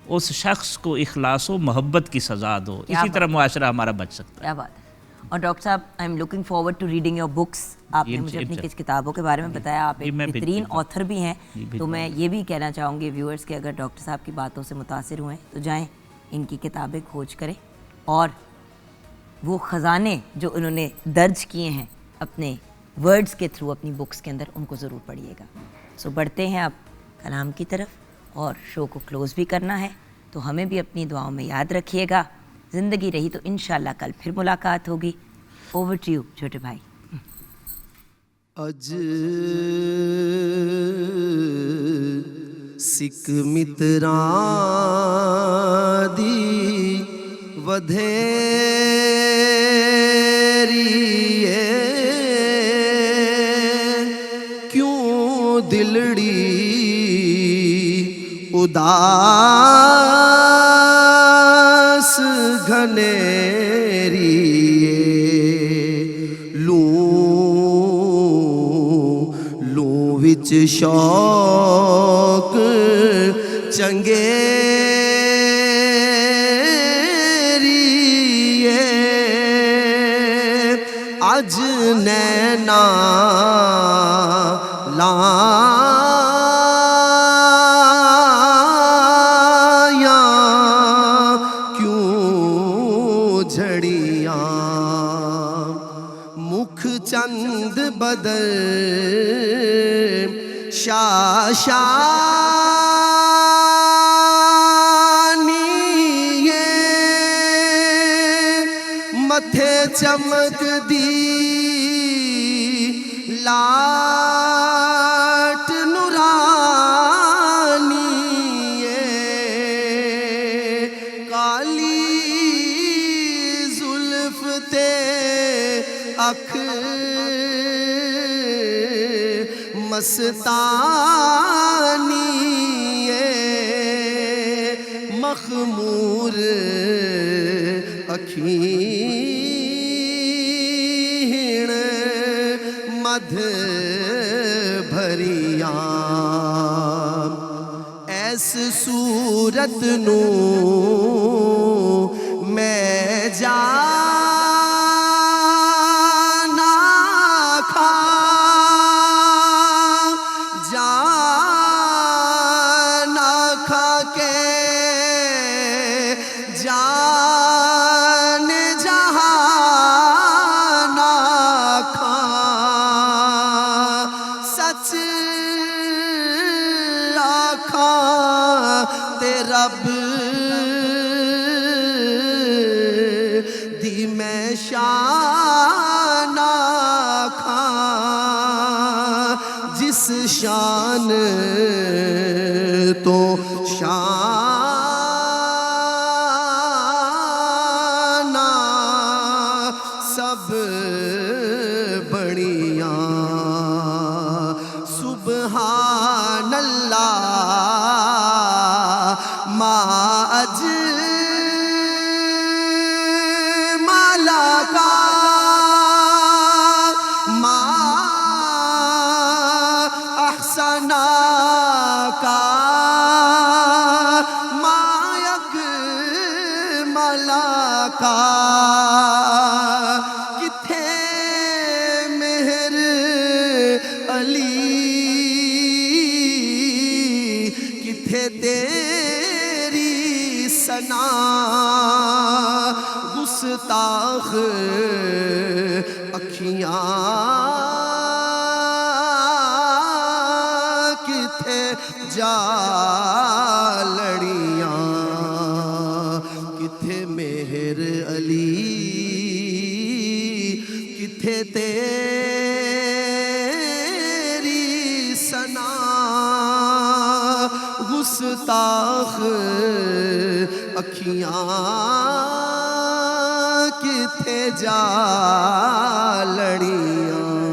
اس شخص کو اخلاص و محبت کی سزا دو. اسی طرح معاشرہ ہمارا بچ سکتا ہے. کیا بات ہے. اور ڈاکٹر صاحب I am looking forward to reading your books. آپ نے مجھے اپنی کچھ کتابوں کے بارے میں بتایا, آپ ایک بہترین آتھر بھی ہیں. تو میں یہ بھی کہنا چاہوں گی ویورز کہ اگر ڈاکٹر صاحب کی باتوں سے متاثر ہوئے تو جائیں ان کی کتابیں کھوج کریں, اور وہ خزانے جو انہوں نے درج کیے ہیں اپنے ورڈز کے تھرو اپنی بکس کے اندر, ان کو ضرور پڑھیے گا. سو بڑھتے ہیں اب کلام کی طرف, اور شو کو کلوز بھی کرنا ہے, تو ہمیں بھی اپنی دعاؤں میں یاد رکھیے گا. زندگی رہی تو انشاءاللہ کل پھر ملاقات ہوگی. اوور ٹو یو چھوٹے بھائی. اج سکھ متراں دی ودھیری کیوں دلڑی اداس گھنیری لوں وچ شوق چنگیری اج نینا چند بدر شاشانی متھے چمک دی لاٹ نورانی کالی زلف تے اکھ مستانی مخمور اکھیں مدھ بھریاں ایس صورت نو میں رب دی میں شان آکھاں جس شان تو شان سب بڑیاں سبحان تاج مالا کا ماں احسنا کا ماں یک مالا کا کتھے مہر علی کتھے تیری ثنا گستاخ اکھیاں کتھے جا لڑیاں کتھے مہر علی کتھے تیری ثنا گستاخ اکھیاں کتھے جا لڑیاں